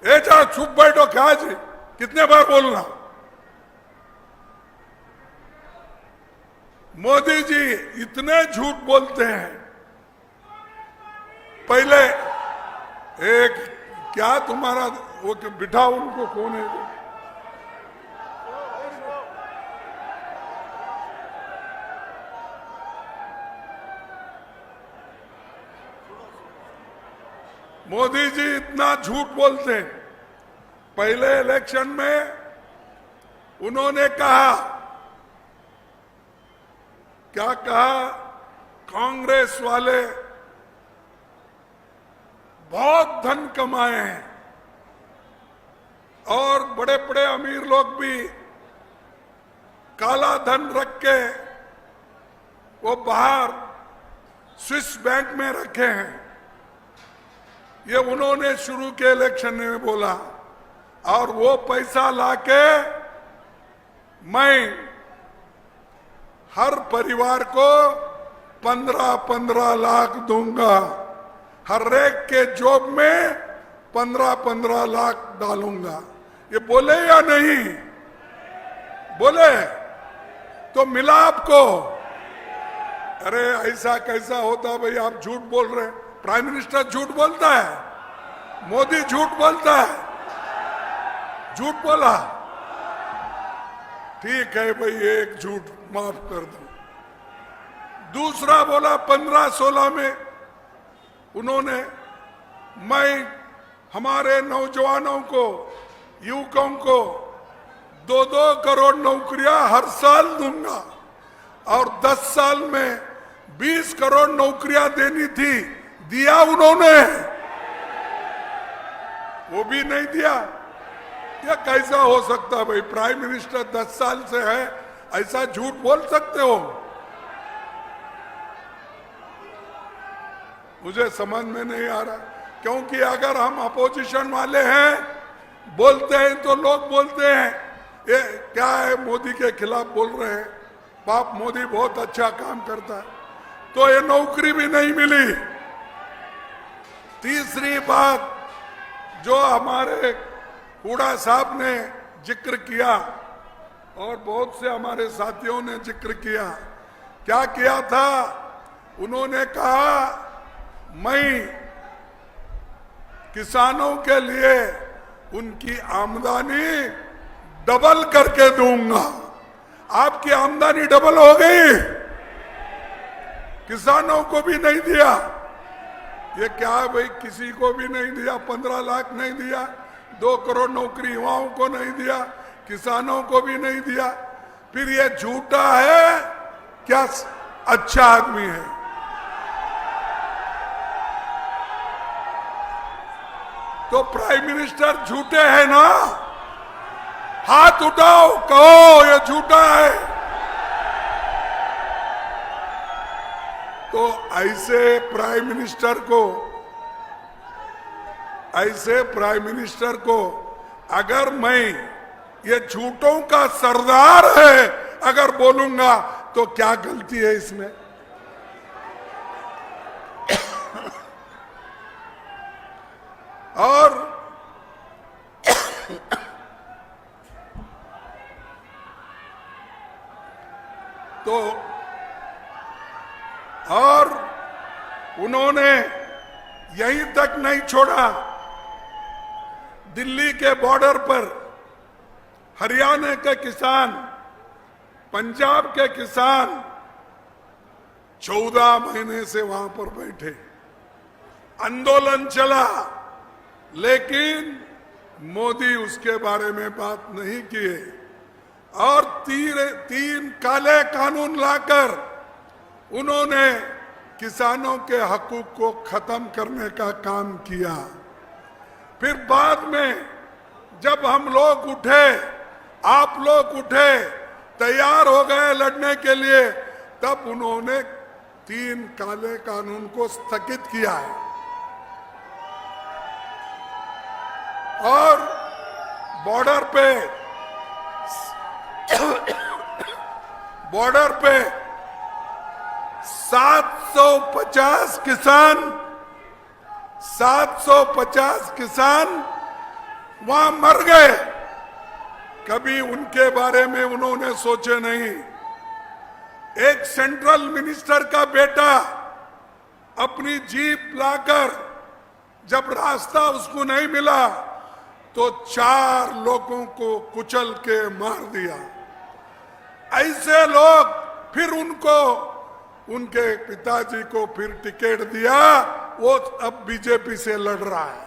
Speaker 4: जरा चुप बैठो, क्या जी, कितने बार बोलना? मोदी जी इतने झूठ बोलते हैं। पहले एक क्या तुम्हारा वो बिठाओ उनको, कौन है वो? मोदी जी इतना झूठ बोलते हैं। पहले इलेक्शन में उन्होंने कहा, क्या कहा? कांग्रेस वाले बहुत धन कमाए हैं और बड़े बड़े अमीर लोग भी काला धन रख के वो बाहर स्विस बैंक में रखे हैं। ये उन्होंने शुरू के इलेक्शन में बोला, और वो पैसा लाके मैं हर परिवार को 15-15 लाख दूंगा, हर एक के जॉब में 15-15 लाख डालूंगा। ये बोले या नहीं बोले? तो मिला आपको? अरे ऐसा कैसा होता भाई, आप झूठ बोल रहे हैं। प्राइम मिनिस्टर झूठ बोलता है, मोदी झूठ बोलता है, झूठ बोला, ठीक है भाई, एक झूठ माफ कर दो। दूसरा बोला 15-16 में उन्होंने, मैं हमारे नौजवानों को, युवकों को 2-2 करोड़ नौकरियां हर साल दूंगा, और 10 साल में 20 करोड़ नौकरियां देनी थी, दिया उन्होंने? वो भी नहीं दिया। यह कैसा हो सकता भाई? प्राइम मिनिस्टर 10 साल से है, ऐसा झूठ बोल सकते हो? मुझे समझ में नहीं आ रहा, क्योंकि अगर हम अपोजिशन वाले हैं, बोलते हैं तो लोग बोलते हैं ये क्या है, मोदी के खिलाफ बोल रहे हैं, बाप मोदी बहुत अच्छा काम करता है। तो ये नौकरी भी नहीं मिली। तीसरी बात जो हमारे हुड्डा साहब ने जिक्र किया और बहुत से हमारे साथियों ने जिक्र किया, क्या किया था? उन्होंने कहा मैं किसानों के लिए उनकी आमदनी डबल करके दूंगा। आपकी आमदनी डबल हो गई, किसानों को भी नहीं दिया। ये क्या है भाई, किसी को भी नहीं दिया, 15 लाख नहीं दिया, 2 करोड़ नौकरी युवाओं को नहीं दिया, किसानों को भी नहीं दिया। फिर ये झूठा है क्या अच्छा आदमी है? तो प्राइम मिनिस्टर झूठे हैं ना? हाथ उठाओ, कहो ये झूठा है। तो ऐसे प्राइम मिनिस्टर को अगर मैं ये झूठों का सरदार है अगर बोलूंगा तो क्या गलती है इसमें? और तो और उन्होंने यहीं तक नहीं छोड़ा, दिल्ली के बॉर्डर पर हरियाणा के किसान, पंजाब के किसान 14 महीने से वहां पर बैठे, आंदोलन चला, लेकिन मोदी उसके बारे में बात नहीं किए और तीन काले कानून लाकर उन्होंने किसानों के हकूक को खत्म करने का काम किया। फिर बाद में जब हम लोग उठे, आप लोग उठे, तैयार हो गए लड़ने के लिए, तब उन्होंने 3 काले कानून को स्थगित किया है और बॉर्डर पे 750 किसान वहां मर गए। कभी उनके बारे में उन्होंने सोचे नहीं। एक सेंट्रल मिनिस्टर का बेटा अपनी जीप लाकर जब रास्ता उसको नहीं मिला तो 4 लोगों को कुचल के मार दिया। ऐसे लोग, फिर उनको, उनके पिताजी को फिर टिकट दिया, वो अब बीजेपी से लड़ रहा है।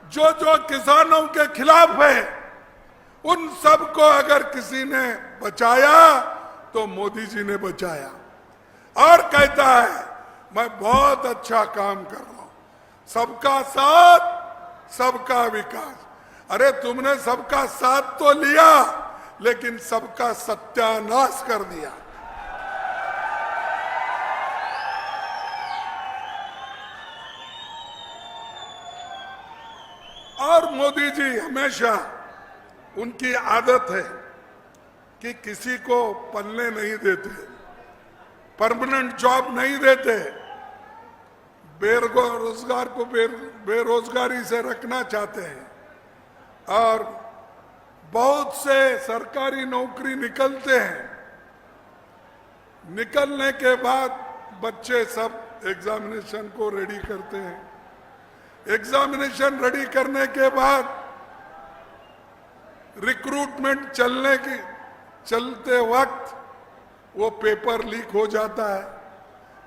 Speaker 4: जो जो किसानों के खिलाफ है उन सबको अगर किसी ने बचाया तो मोदी जी ने बचाया और कहता है मैं बहुत अच्छा काम कर रहा हूं, सबका साथ सबका विकास। अरे तुमने सबका साथ तो लिया लेकिन सबका सत्यानाश कर दिया। और मोदी जी हमेशा, उनकी आदत है कि किसी को पलने नहीं देते, परमानेंट जॉब नहीं देते, बेरोजगार को बेरोजगारी से रखना चाहते हैं। और बहुत से सरकारी नौकरी निकलते हैं, निकलने के बाद बच्चे सब एग्जामिनेशन को रेडी करते हैं। एग्जामिनेशन रेडी करने के बाद रिक्रूटमेंट चलते वक्त वो पेपर लीक हो जाता है,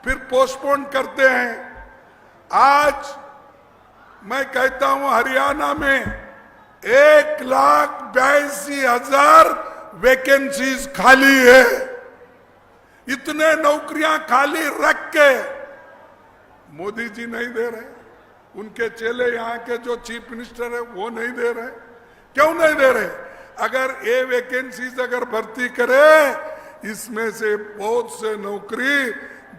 Speaker 4: फिर पोस्टपोन करते हैं। आज मैं कहता हूं हरियाणा में 1,82,000 वैकेंसीज खाली है। इतने नौकरियां खाली रख के मोदी जी नहीं दे रहे, उनके चेले यहाँ के जो चीफ मिनिस्टर है वो नहीं दे रहे। क्यों नहीं दे रहे? अगर ये वैकेंसीज अगर भर्ती करे, इसमें से बहुत से नौकरी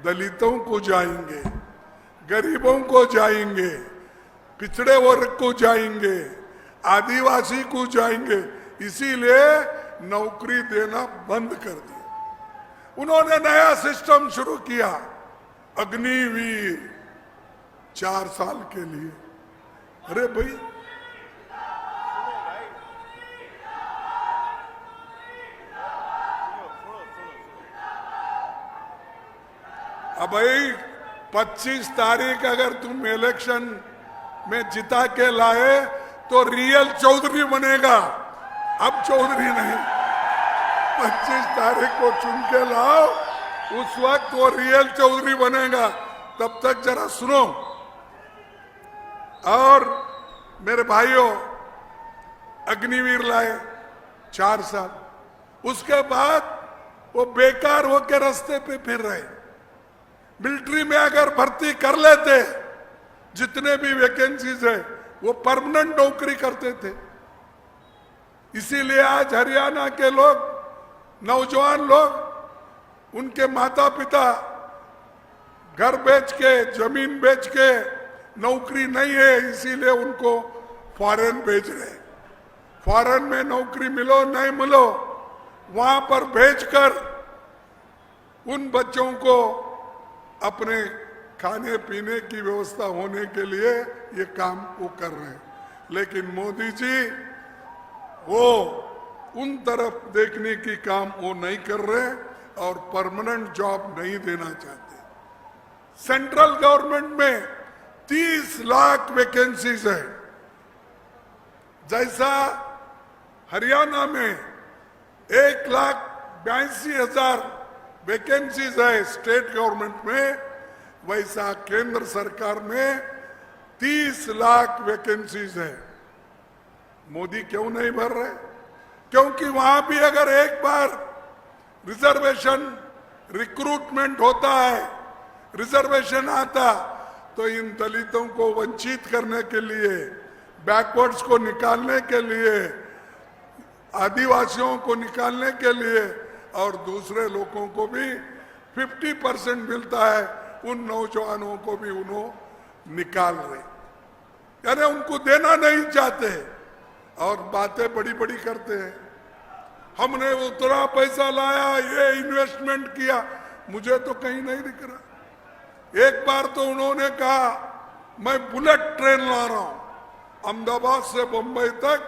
Speaker 4: दलितों को जाएंगे, गरीबों को जाएंगे, पिछड़े वर्ग को जाएंगे, आदिवासी को जाएंगे। इसीलिए नौकरी देना बंद कर दिया। उन्होंने नया सिस्टम शुरू किया, अग्निवीर 4 साल के लिए। अरे भाई, अब भाई 25 तारीख अगर तुम इलेक्शन में जिता के लाए तो रियल चौधरी बनेगा, अब चौधरी नहीं। 25 तारीख को चुन के लाओ, उस वक्त वो रियल चौधरी बनेगा। तब तक जरा सुनो। और मेरे भाइयों, अग्निवीर लाए 4 साल, उसके बाद वो बेकार होकर रास्ते पे फिर रहे। मिलिट्री में अगर भर्ती कर लेते, जितने भी वैकेंसीज है वो परमानेंट नौकरी करते थे। इसीलिए आज हरियाणा के लोग, नौजवान लोग, उनके माता पिता घर बेच के, जमीन बेच के, नौकरी नहीं है इसीलिए उनको फॉरेन भेज रहे। फॉरेन में नौकरी मिलो नहीं मिलो, वहां पर भेजकर उन बच्चों को अपने खाने पीने की व्यवस्था होने के लिए ये काम वो कर रहे हैं। लेकिन मोदी जी वो उन तरफ देखने की काम वो नहीं कर रहे और परमानेंट जॉब नहीं देना चाहते। सेंट्रल गवर्नमेंट में 30 लाख वैकेंसीज है, जैसा हरियाणा में 1,82,000 वैकेंसीज है स्टेट गवर्नमेंट में, वैसा केंद्र सरकार में 30 लाख वैकेंसीज है। मोदी क्यों नहीं भर रहे? क्योंकि वहां भी अगर एक बार रिजर्वेशन रिक्रूटमेंट होता है, रिजर्वेशन आता, तो इन दलितों को वंचित करने के लिए, बैकवर्ड्स को निकालने के लिए, आदिवासियों को निकालने के लिए और दूसरे लोगों को भी 50% मिलता है, उन नौजवानों को भी उन्होंने निकाल रहे, यानी उनको देना नहीं चाहते और बातें बड़ी बड़ी करते हैं। हमने उतना पैसा लाया, ये इन्वेस्टमेंट किया, मुझे तो कहीं नहीं दिख रहा। एक बार तो उन्होंने कहा मैं बुलेट ट्रेन ला रहा हूं, अहमदाबाद से बंबई तक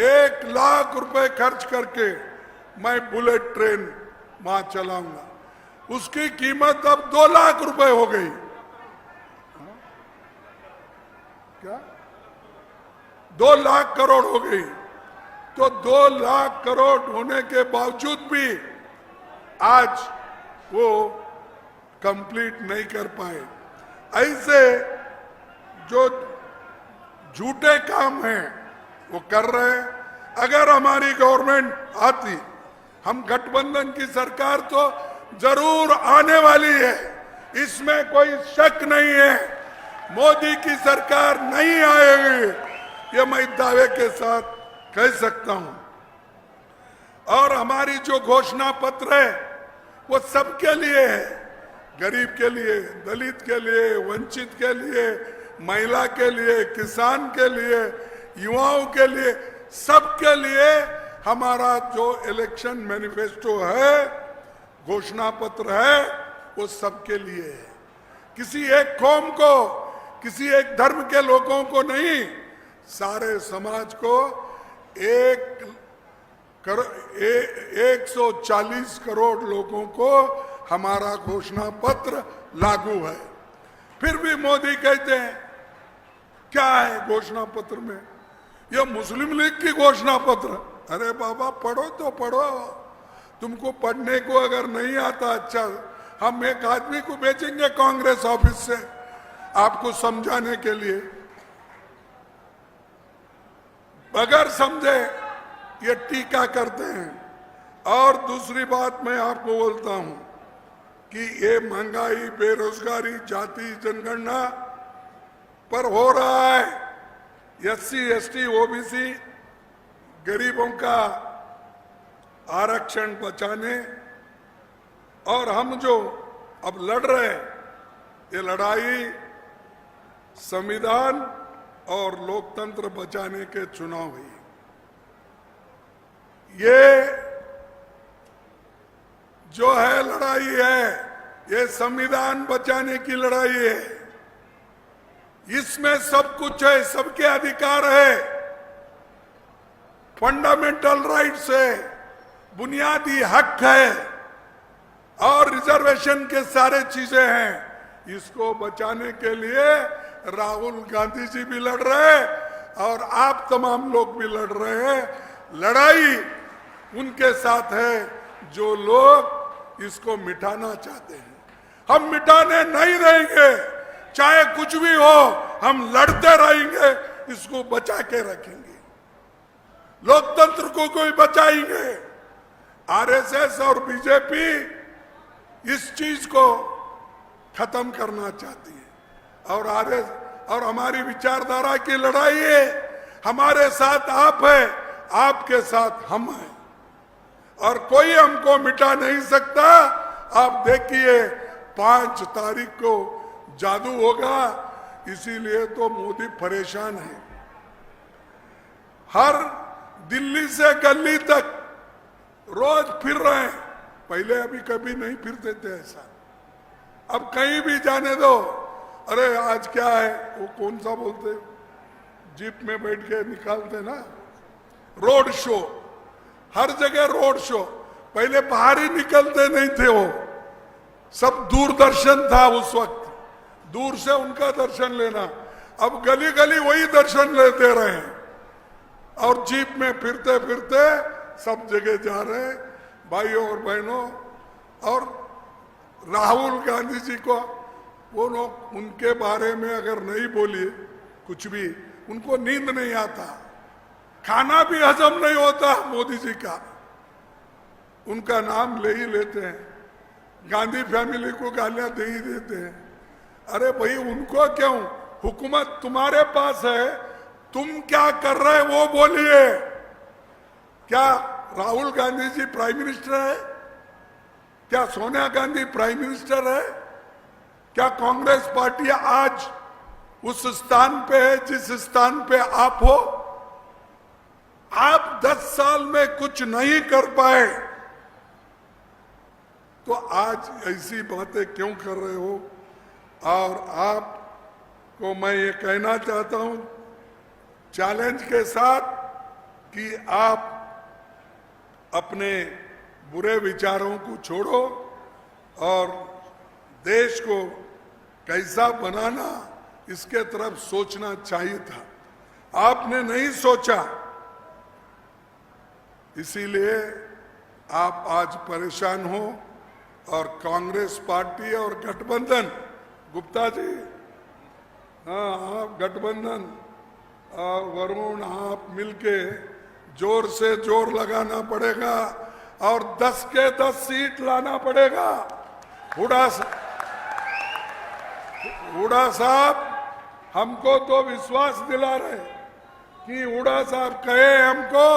Speaker 4: 1 लाख रुपए खर्च करके मैं बुलेट ट्रेन वहां चलाऊंगा। उसकी कीमत अब 2 लाख रुपए हो गई। क्या 2 लाख करोड़ हो गई? तो 2 लाख करोड़ होने के बावजूद भी आज वो कंप्लीट नहीं कर पाए। ऐसे जो झूठे काम हैं वो कर रहे हैं। अगर हमारी गवर्नमेंट आती, हम गठबंधन की सरकार तो जरूर आने वाली है, इसमें कोई शक नहीं है। मोदी की सरकार नहीं आएगी, ये मैं दावे के साथ कह सकता हूं। और हमारी जो घोषणा पत्र है वो सबके लिए है, गरीब के लिए, दलित के लिए, वंचित के लिए, महिला के लिए, किसान के लिए, युवाओं के लिए, सबके लिए हमारा जो इलेक्शन मैनिफेस्टो है, घोषणा पत्र है, वो सबके लिए है। किसी एक कौम को, किसी एक धर्म के लोगों को नहीं, सारे समाज को 140 करोड़ लोगों को हमारा घोषणा पत्र लागू है। फिर भी मोदी कहते हैं क्या है घोषणा पत्र में? यह मुस्लिम लीग की घोषणा पत्र। अरे बाबा पढ़ो तो पढ़ो, तुमको पढ़ने को अगर नहीं आता, अच्छा हम एक आदमी को भेजेंगे कांग्रेस ऑफिस से आपको समझाने के लिए। बगैर समझे ये टीका करते हैं। और दूसरी बात मैं आपको बोलता हूं कि ये महंगाई, बेरोजगारी, जाति जनगणना पर हो रहा है। SC, ST, OBC गरीबों का आरक्षण बचाने, और हम जो अब लड़ रहे हैं, ये लड़ाई संविधान और लोकतंत्र बचाने के चुनाव हुई। ये जो है लड़ाई है, ये संविधान बचाने की लड़ाई है। इसमें सब कुछ है, सबके अधिकार है, फंडामेंटल राइट्स है, बुनियादी हक है और रिजर्वेशन के सारे चीजें हैं। इसको बचाने के लिए राहुल गांधी जी भी लड़ रहे हैं और आप तमाम लोग भी लड़ रहे हैं। लड़ाई उनके साथ है जो लोग इसको मिटाना चाहते हैं। हम मिटाने नहीं देंगे, चाहे कुछ भी हो, हम लड़ते रहेंगे, इसको बचा के रखेंगे, लोकतंत्र को कोई बचाएंगे। आरएसएस और बीजेपी इस चीज को खत्म करना चाहती है और हमारी विचारधारा की लड़ाई है। हमारे साथ आप है, आपके साथ हम हैं और कोई हमको मिटा नहीं सकता। आप देखिए 5 तारीख को जादू होगा, इसीलिए तो मोदी परेशान है। हर दिल्ली से गली तक रोज फिर रहे हैं, पहले अभी कभी नहीं फिरते थे ऐसा। अब कहीं भी जाने दो, अरे आज क्या है, वो कौन सा बोलते, जीप में बैठ के निकालते ना, रोड शो, हर जगह रोड शो। पहले बाहर ही निकलते नहीं थे, वो सब दूरदर्शन था उस वक्त, दूर से उनका दर्शन लेना। अब गली गली वही दर्शन लेते रहे हैं, और जीप में फिरते फिरते सब जगह जा रहे हैं भाइयों और बहनों। और राहुल गांधी जी को वो लोग, उनके बारे में अगर नहीं बोलिए कुछ भी, उनको नींद नहीं आता, खाना भी हजम नहीं होता मोदी जी का, उनका नाम ले ही लेते हैं, गांधी फैमिली को गालियां दे ही देते हैं। अरे भाई उनको क्यों, हुकूमत तुम्हारे पास है, तुम क्या कर रहे वो बोलिए। क्या राहुल गांधी जी प्राइम मिनिस्टर है? क्या सोनिया गांधी प्राइम मिनिस्टर है? क्या कांग्रेस पार्टी आज उस स्थान पे है जिस स्थान पे आप हो? आप 10 साल में कुछ नहीं कर पाए, तो आज ऐसी बातें क्यों कर रहे हो? और आपको मैं ये कहना चाहता हूं चैलेंज के साथ कि आप अपने बुरे विचारों को छोड़ो और देश को कैसा बनाना इसके तरफ सोचना चाहिए था। आपने नहीं सोचा, इसीलिए आप आज परेशान हो। और कांग्रेस पार्टी और गठबंधन, गुप्ता जी, हाँ आप गठबंधन और वरुण, आप मिलके जोर से जोर लगाना पड़ेगा और 10 के 10 सीट लाना पड़ेगा। हुड्डा साहब हमको तो विश्वास दिला रहे कि हुड्डा साहब कहे हमको,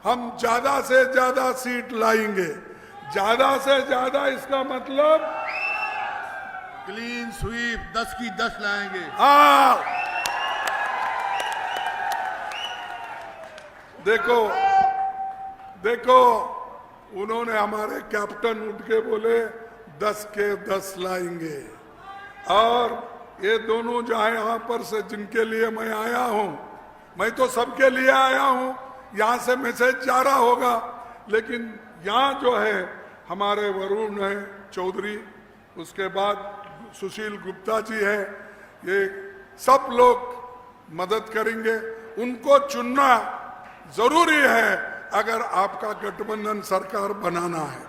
Speaker 4: हम ज्यादा से ज्यादा सीट लाएंगे। ज्यादा से ज्यादा इसका मतलब
Speaker 3: क्लीन स्वीप 10 की 10 लाएंगे।
Speaker 4: हाँ, देखो देखो, उन्होंने हमारे कैप्टन उठ के बोले 10 के 10 लाएंगे। और ये दोनों जहां यहां पर से जिनके लिए मैं आया हूं, मैं तो सबके लिए आया हूं, यहां से मैसेज जा रहा होगा, लेकिन यहाँ जो है हमारे वरुण है चौधरी, उसके बाद सुशील गुप्ता जी है, ये सब लोग मदद करेंगे। उनको चुनना जरूरी है अगर आपका गठबंधन सरकार बनाना है।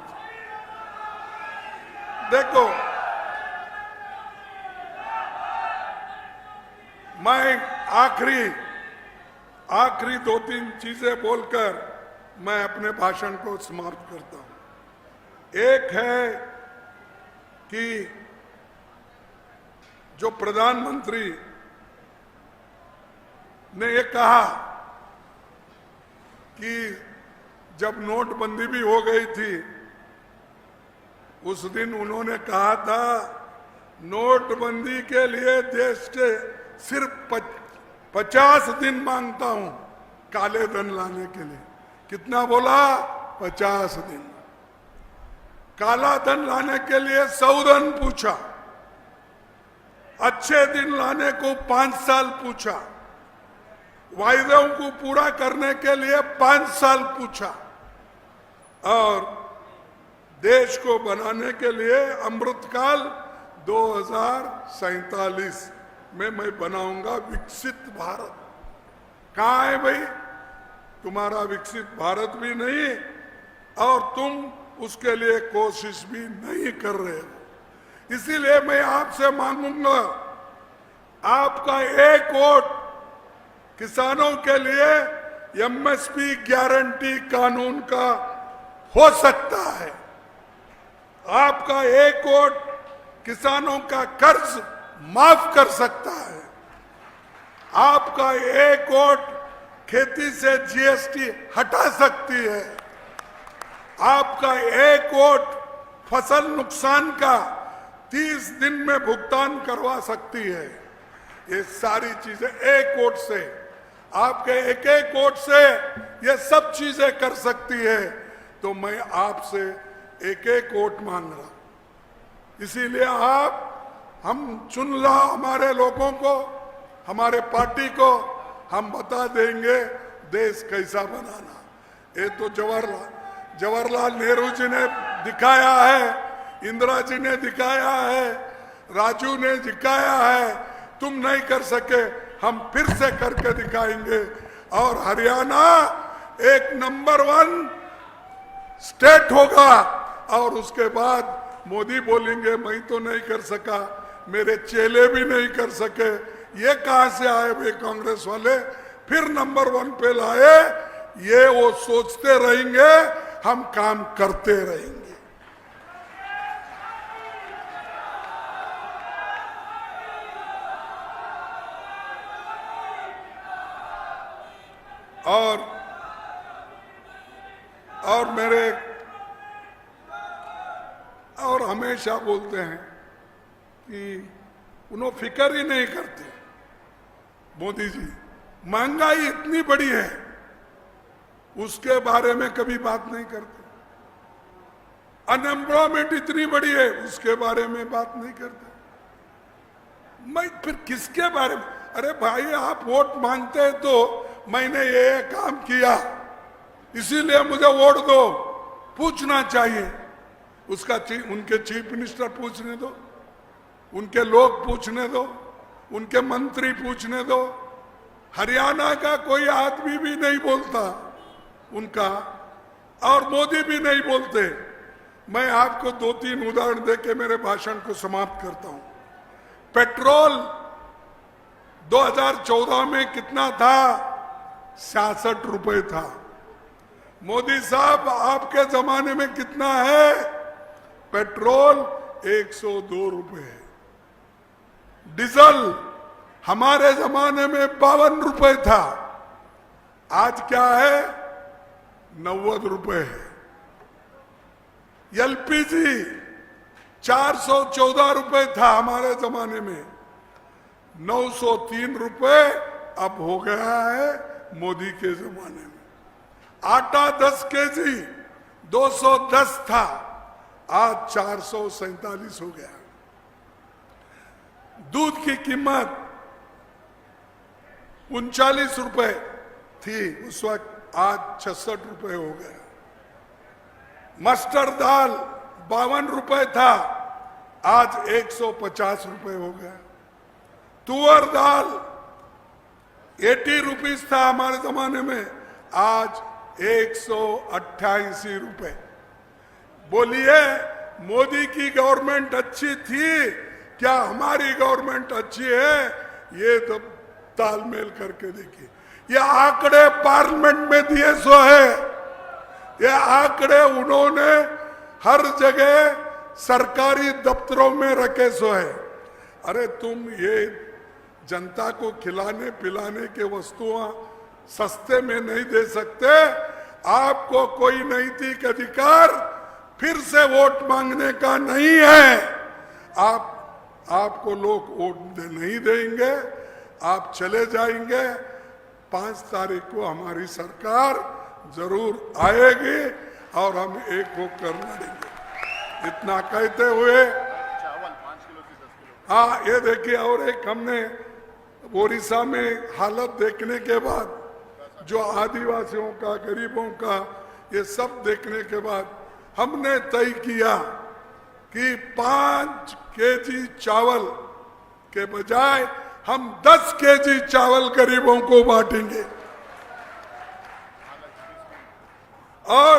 Speaker 4: देखो, मैं आखिरी 2-3 चीजें बोलकर मैं अपने भाषण को समाप्त करता हूं। एक है कि जो प्रधानमंत्री ने ये कहा कि जब नोटबंदी भी हो गई थी, उस दिन उन्होंने कहा था नोटबंदी के लिए देश के सिर्फ 50 दिन मांगता हूं काले धन लाने के लिए। कितना बोला? 50 दिन। काला धन लाने के लिए 100 दिन पूछा, अच्छे दिन लाने को 5 साल पूछा, वायदों को पूरा करने के लिए 5 साल पूछा, और देश को बनाने के लिए अमृतकाल 2047 में मैं बनाऊंगा विकसित भारत। कहाँ है भाई तुम्हारा विकसित भारत? भी नहीं, और तुम उसके लिए कोशिश भी नहीं कर रहे हो। इसीलिए मैं आपसे मांगूंगा, आपका एक वोट किसानों के लिए एमएसपी गारंटी कानून का हो सकता है। आपका एक वोट किसानों का कर्ज माफ कर सकता है। आपका एक वोट खेती से जीएसटी हटा सकती है। आपका एक वोट फसल नुकसान का 30 दिन में भुगतान करवा सकती है। ये सारी चीजें एक वोट से, आपके एक एक वोट से ये सब चीजें कर सकती है। तो मैं आपसे एक एक वोट मांग रहा, इसीलिए आप हम चुन लो हमारे लोगों को, हमारे पार्टी को, हम बता देंगे देश कैसा बनाना। ये तो जवाहरलाल नेहरू जी ने दिखाया है, इंदिरा जी ने दिखाया है, राजू ने दिखाया है। तुम नहीं कर सके, हम फिर से करके दिखाएंगे। और हरियाणा एक नंबर 1 स्टेट होगा। और उसके बाद मोदी बोलेंगे मैं तो नहीं कर सका, मेरे चेले भी नहीं कर सके। ये कहां से आए वे कांग्रेस वाले, फिर नंबर 1 पे लाए। ये वो सोचते रहेंगे, हम काम करते रहेंगे। और मेरे और हमेशा बोलते हैं कि उन्होंने फिक्र ही नहीं करते मोदी जी। महंगाई इतनी बड़ी है, उसके बारे में कभी बात नहीं करते। अनएम्प्लॉयमेंट इतनी बड़ी है, उसके बारे में बात नहीं करते। मैं फिर किसके बारे में? अरे भाई, आप वोट मांगते हैं तो मैंने ये काम किया इसीलिए मुझे वोट दो, पूछना चाहिए। उसका उनके चीफ मिनिस्टर पूछने दो, उनके लोग पूछने दो, उनके मंत्री पूछने दो। हरियाणा का कोई आदमी भी नहीं बोलता उनका, और मोदी भी नहीं बोलते। मैं आपको 2-3 उदाहरण देके मेरे भाषण को समाप्त करता हूं। पेट्रोल 2014 में कितना था? 66 रुपए था। मोदी साहब, आपके जमाने में कितना है? पेट्रोल 102 रुपए है। डीजल हमारे जमाने में 52 रुपए था, आज क्या है? 90 रुपए है। एलपीजी 414 रुपए था हमारे जमाने में, 903 रुपए अब हो गया है मोदी के जमाने में। आटा 10 केजी 210 था, आज 447 हो गया। दूध की कीमत 39 रुपए थी उस वक्त, आज 66 रुपए हो गया। मस्टर्ड दाल 52 रुपए था, आज 150 रुपए हो गया। तुअर दाल 80 रुपीस था हमारे जमाने में, आज 188 रुपए। बोलिए, मोदी की गवर्नमेंट अच्छी थी क्या हमारी गवर्नमेंट अच्छी है? ये तो तालमेल करके देखिए। ये आंकड़े पार्लियामेंट में दिए सो है, ये आंकड़े उन्होंने हर जगह सरकारी दफ्तरों में रखे सो है। अरे तुम ये जनता को खिलाने पिलाने के वस्तुएं सस्ते में नहीं दे सकते? आपको कोई नैतिक अधिकार फिर से वोट मांगने का नहीं है। आपको लोग वोट नहीं देंगे, आप चले जाएंगे। 5 तारीख को हमारी सरकार जरूर आएगी और हम एक होकर लड़ेंगे। इतना कहते हुए, हाँ ये देखिए, और एक हमने ओडिशा में हालत देखने के बाद, जो आदिवासियों का, गरीबों का, ये सब देखने के बाद हमने तय किया कि 5 केजी चावल के बजाय हम 10 केजी चावल गरीबों को बांटेंगे। और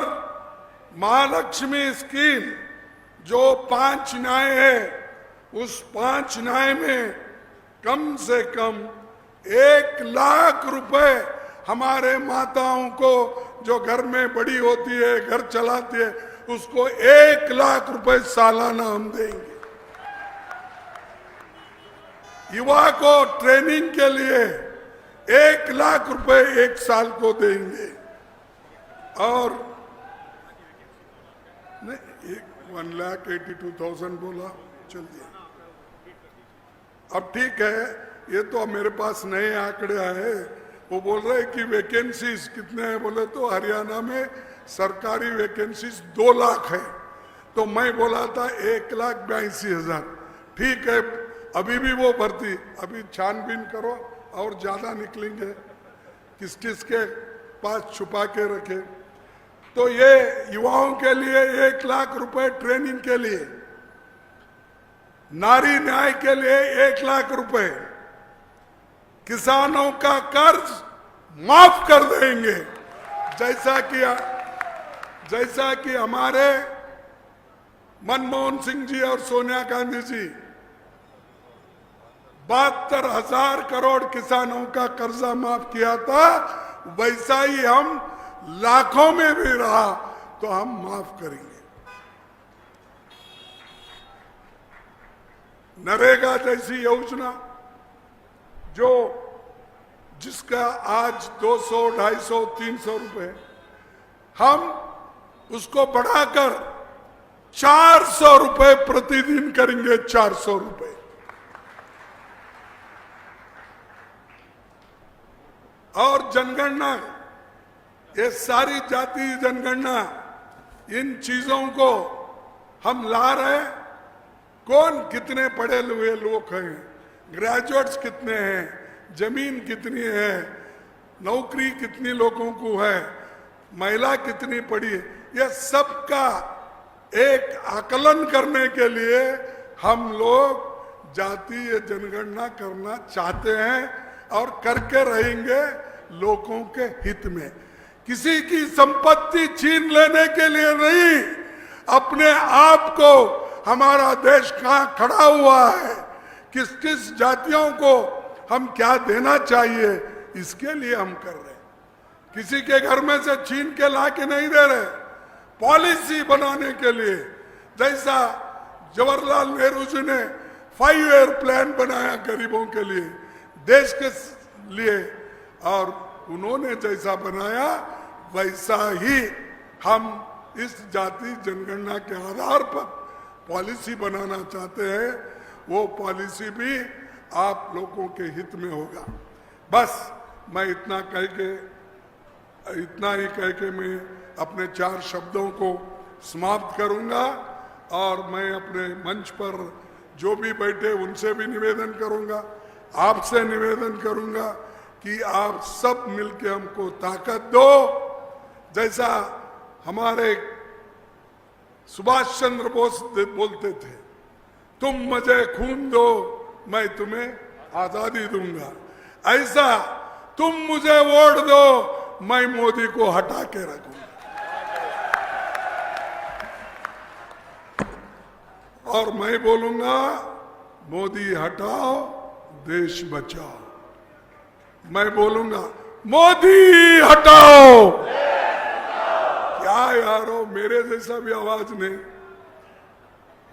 Speaker 4: महालक्ष्मी स्कीम जो 5 न्याय है, उस 5 न्याय में कम से कम 1 लाख रुपए हमारे माताओं को, जो घर में बड़ी होती है, घर चलाती है, उसको 1 लाख रुपए सालाना हम देंगे। युवा को ट्रेनिंग के लिए 1 लाख रुपए 1 साल को देंगे। और नहीं, 1,82,000 बोला, चलिए अब ठीक है। ये तो मेरे पास नए आंकड़े आए, वो बोल रहे कि वैकेंसीज कितने हैं? बोले तो हरियाणा में सरकारी वैकेंसीज 2 लाख है, तो मैं बोला था 1,82,000। ठीक है, अभी भी वो भर्ती, अभी छानबीन करो और ज्यादा निकलेंगे, किस किस के पास छुपा के रखे। तो ये युवाओं के लिए 1 लाख रुपए ट्रेनिंग के लिए, नारी न्याय के लिए 1 लाख रुपए, किसानों का कर्ज माफ कर देंगे, जैसा कि हमारे मनमोहन सिंह जी और सोनिया गांधी जी 72,000 करोड़ किसानों का कर्जा माफ किया था, वैसा ही हम लाखों में भी रहा तो हम माफ करेंगे। नरेगा जैसी योजना जिसका आज 200, 250, 300 रुपए, हम उसको बढ़ाकर 400 रुपए प्रतिदिन करेंगे। 400 रुपए। और जनगणना, ये सारी जाति जनगणना, इन चीजों को हम ला रहे हैं। कौन कितने पढ़े हुए लोग हैं, ग्रेजुएट्स कितने हैं, जमीन कितनी है, नौकरी कितनी लोगों को है, महिला कितनी पढ़ी है, यह सबका एक आकलन करने के लिए हम लोग जातीय जनगणना करना चाहते हैं और करके रहेंगे लोगों के हित में। किसी की संपत्ति छीन लेने के लिए नहीं, अपने आप को हमारा देश कहाँ खड़ा हुआ है, किस किस जातियों को हम क्या देना चाहिए, इसके लिए हम कर रहे हैं। किसी के घर में से छीन के ला के नहीं दे रहे, पॉलिसी बनाने के लिए। जैसा जवाहरलाल नेहरू जी ने 5 ईयर प्लान बनाया गरीबों के लिए, देश के लिए, और उन्होंने जैसा बनाया वैसा ही हम इस जाति जनगणना के आधार पर पॉलिसी बनाना चाहते हैं। वो पॉलिसी भी आप लोगों के हित में होगा। बस मैं इतना ही कह के मैं अपने 4 शब्दों को समाप्त करूंगा। और मैं अपने मंच पर जो भी बैठे उनसे भी निवेदन करूंगा, आपसे निवेदन करूंगा कि आप सब मिलके हमको ताकत दो। जैसा हमारे सुभाष चंद्र बोस बोलते थे, तुम मुझे खून दो मैं तुम्हें आजादी दूंगा, ऐसा तुम मुझे वोट दो मैं मोदी को हटा के रखूंगा। और मैं बोलूंगा, मोदी हटाओ देश बचाओ। मैं बोलूंगा, मोदी हटाओ। क्या यारो, मेरे जैसा भी आवाज नहीं।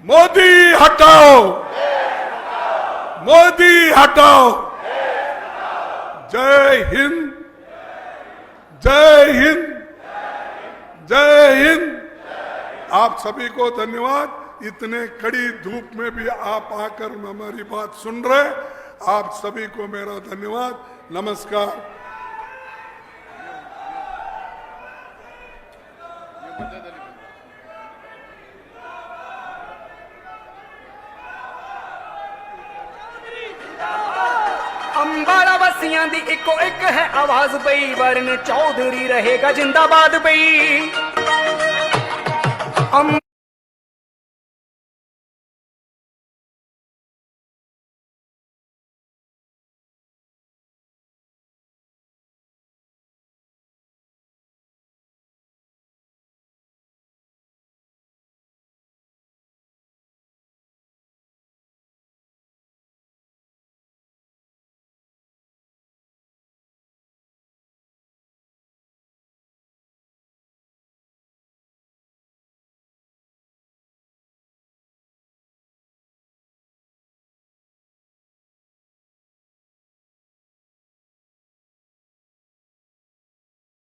Speaker 4: मोदी हटाओ, मोदी हटाओ। जय हिंद, जय हिंद, जय हिंद। आप सभी को धन्यवाद। इतने कड़ी धूप में भी आप आकर हमारी बात सुन रहे, आप सभी को मेरा धन्यवाद। नमस्कार।
Speaker 5: अंबाला वासियां दी इको एक है आवाज बई, वरन चौधरी रहेगा जिंदाबाद बई।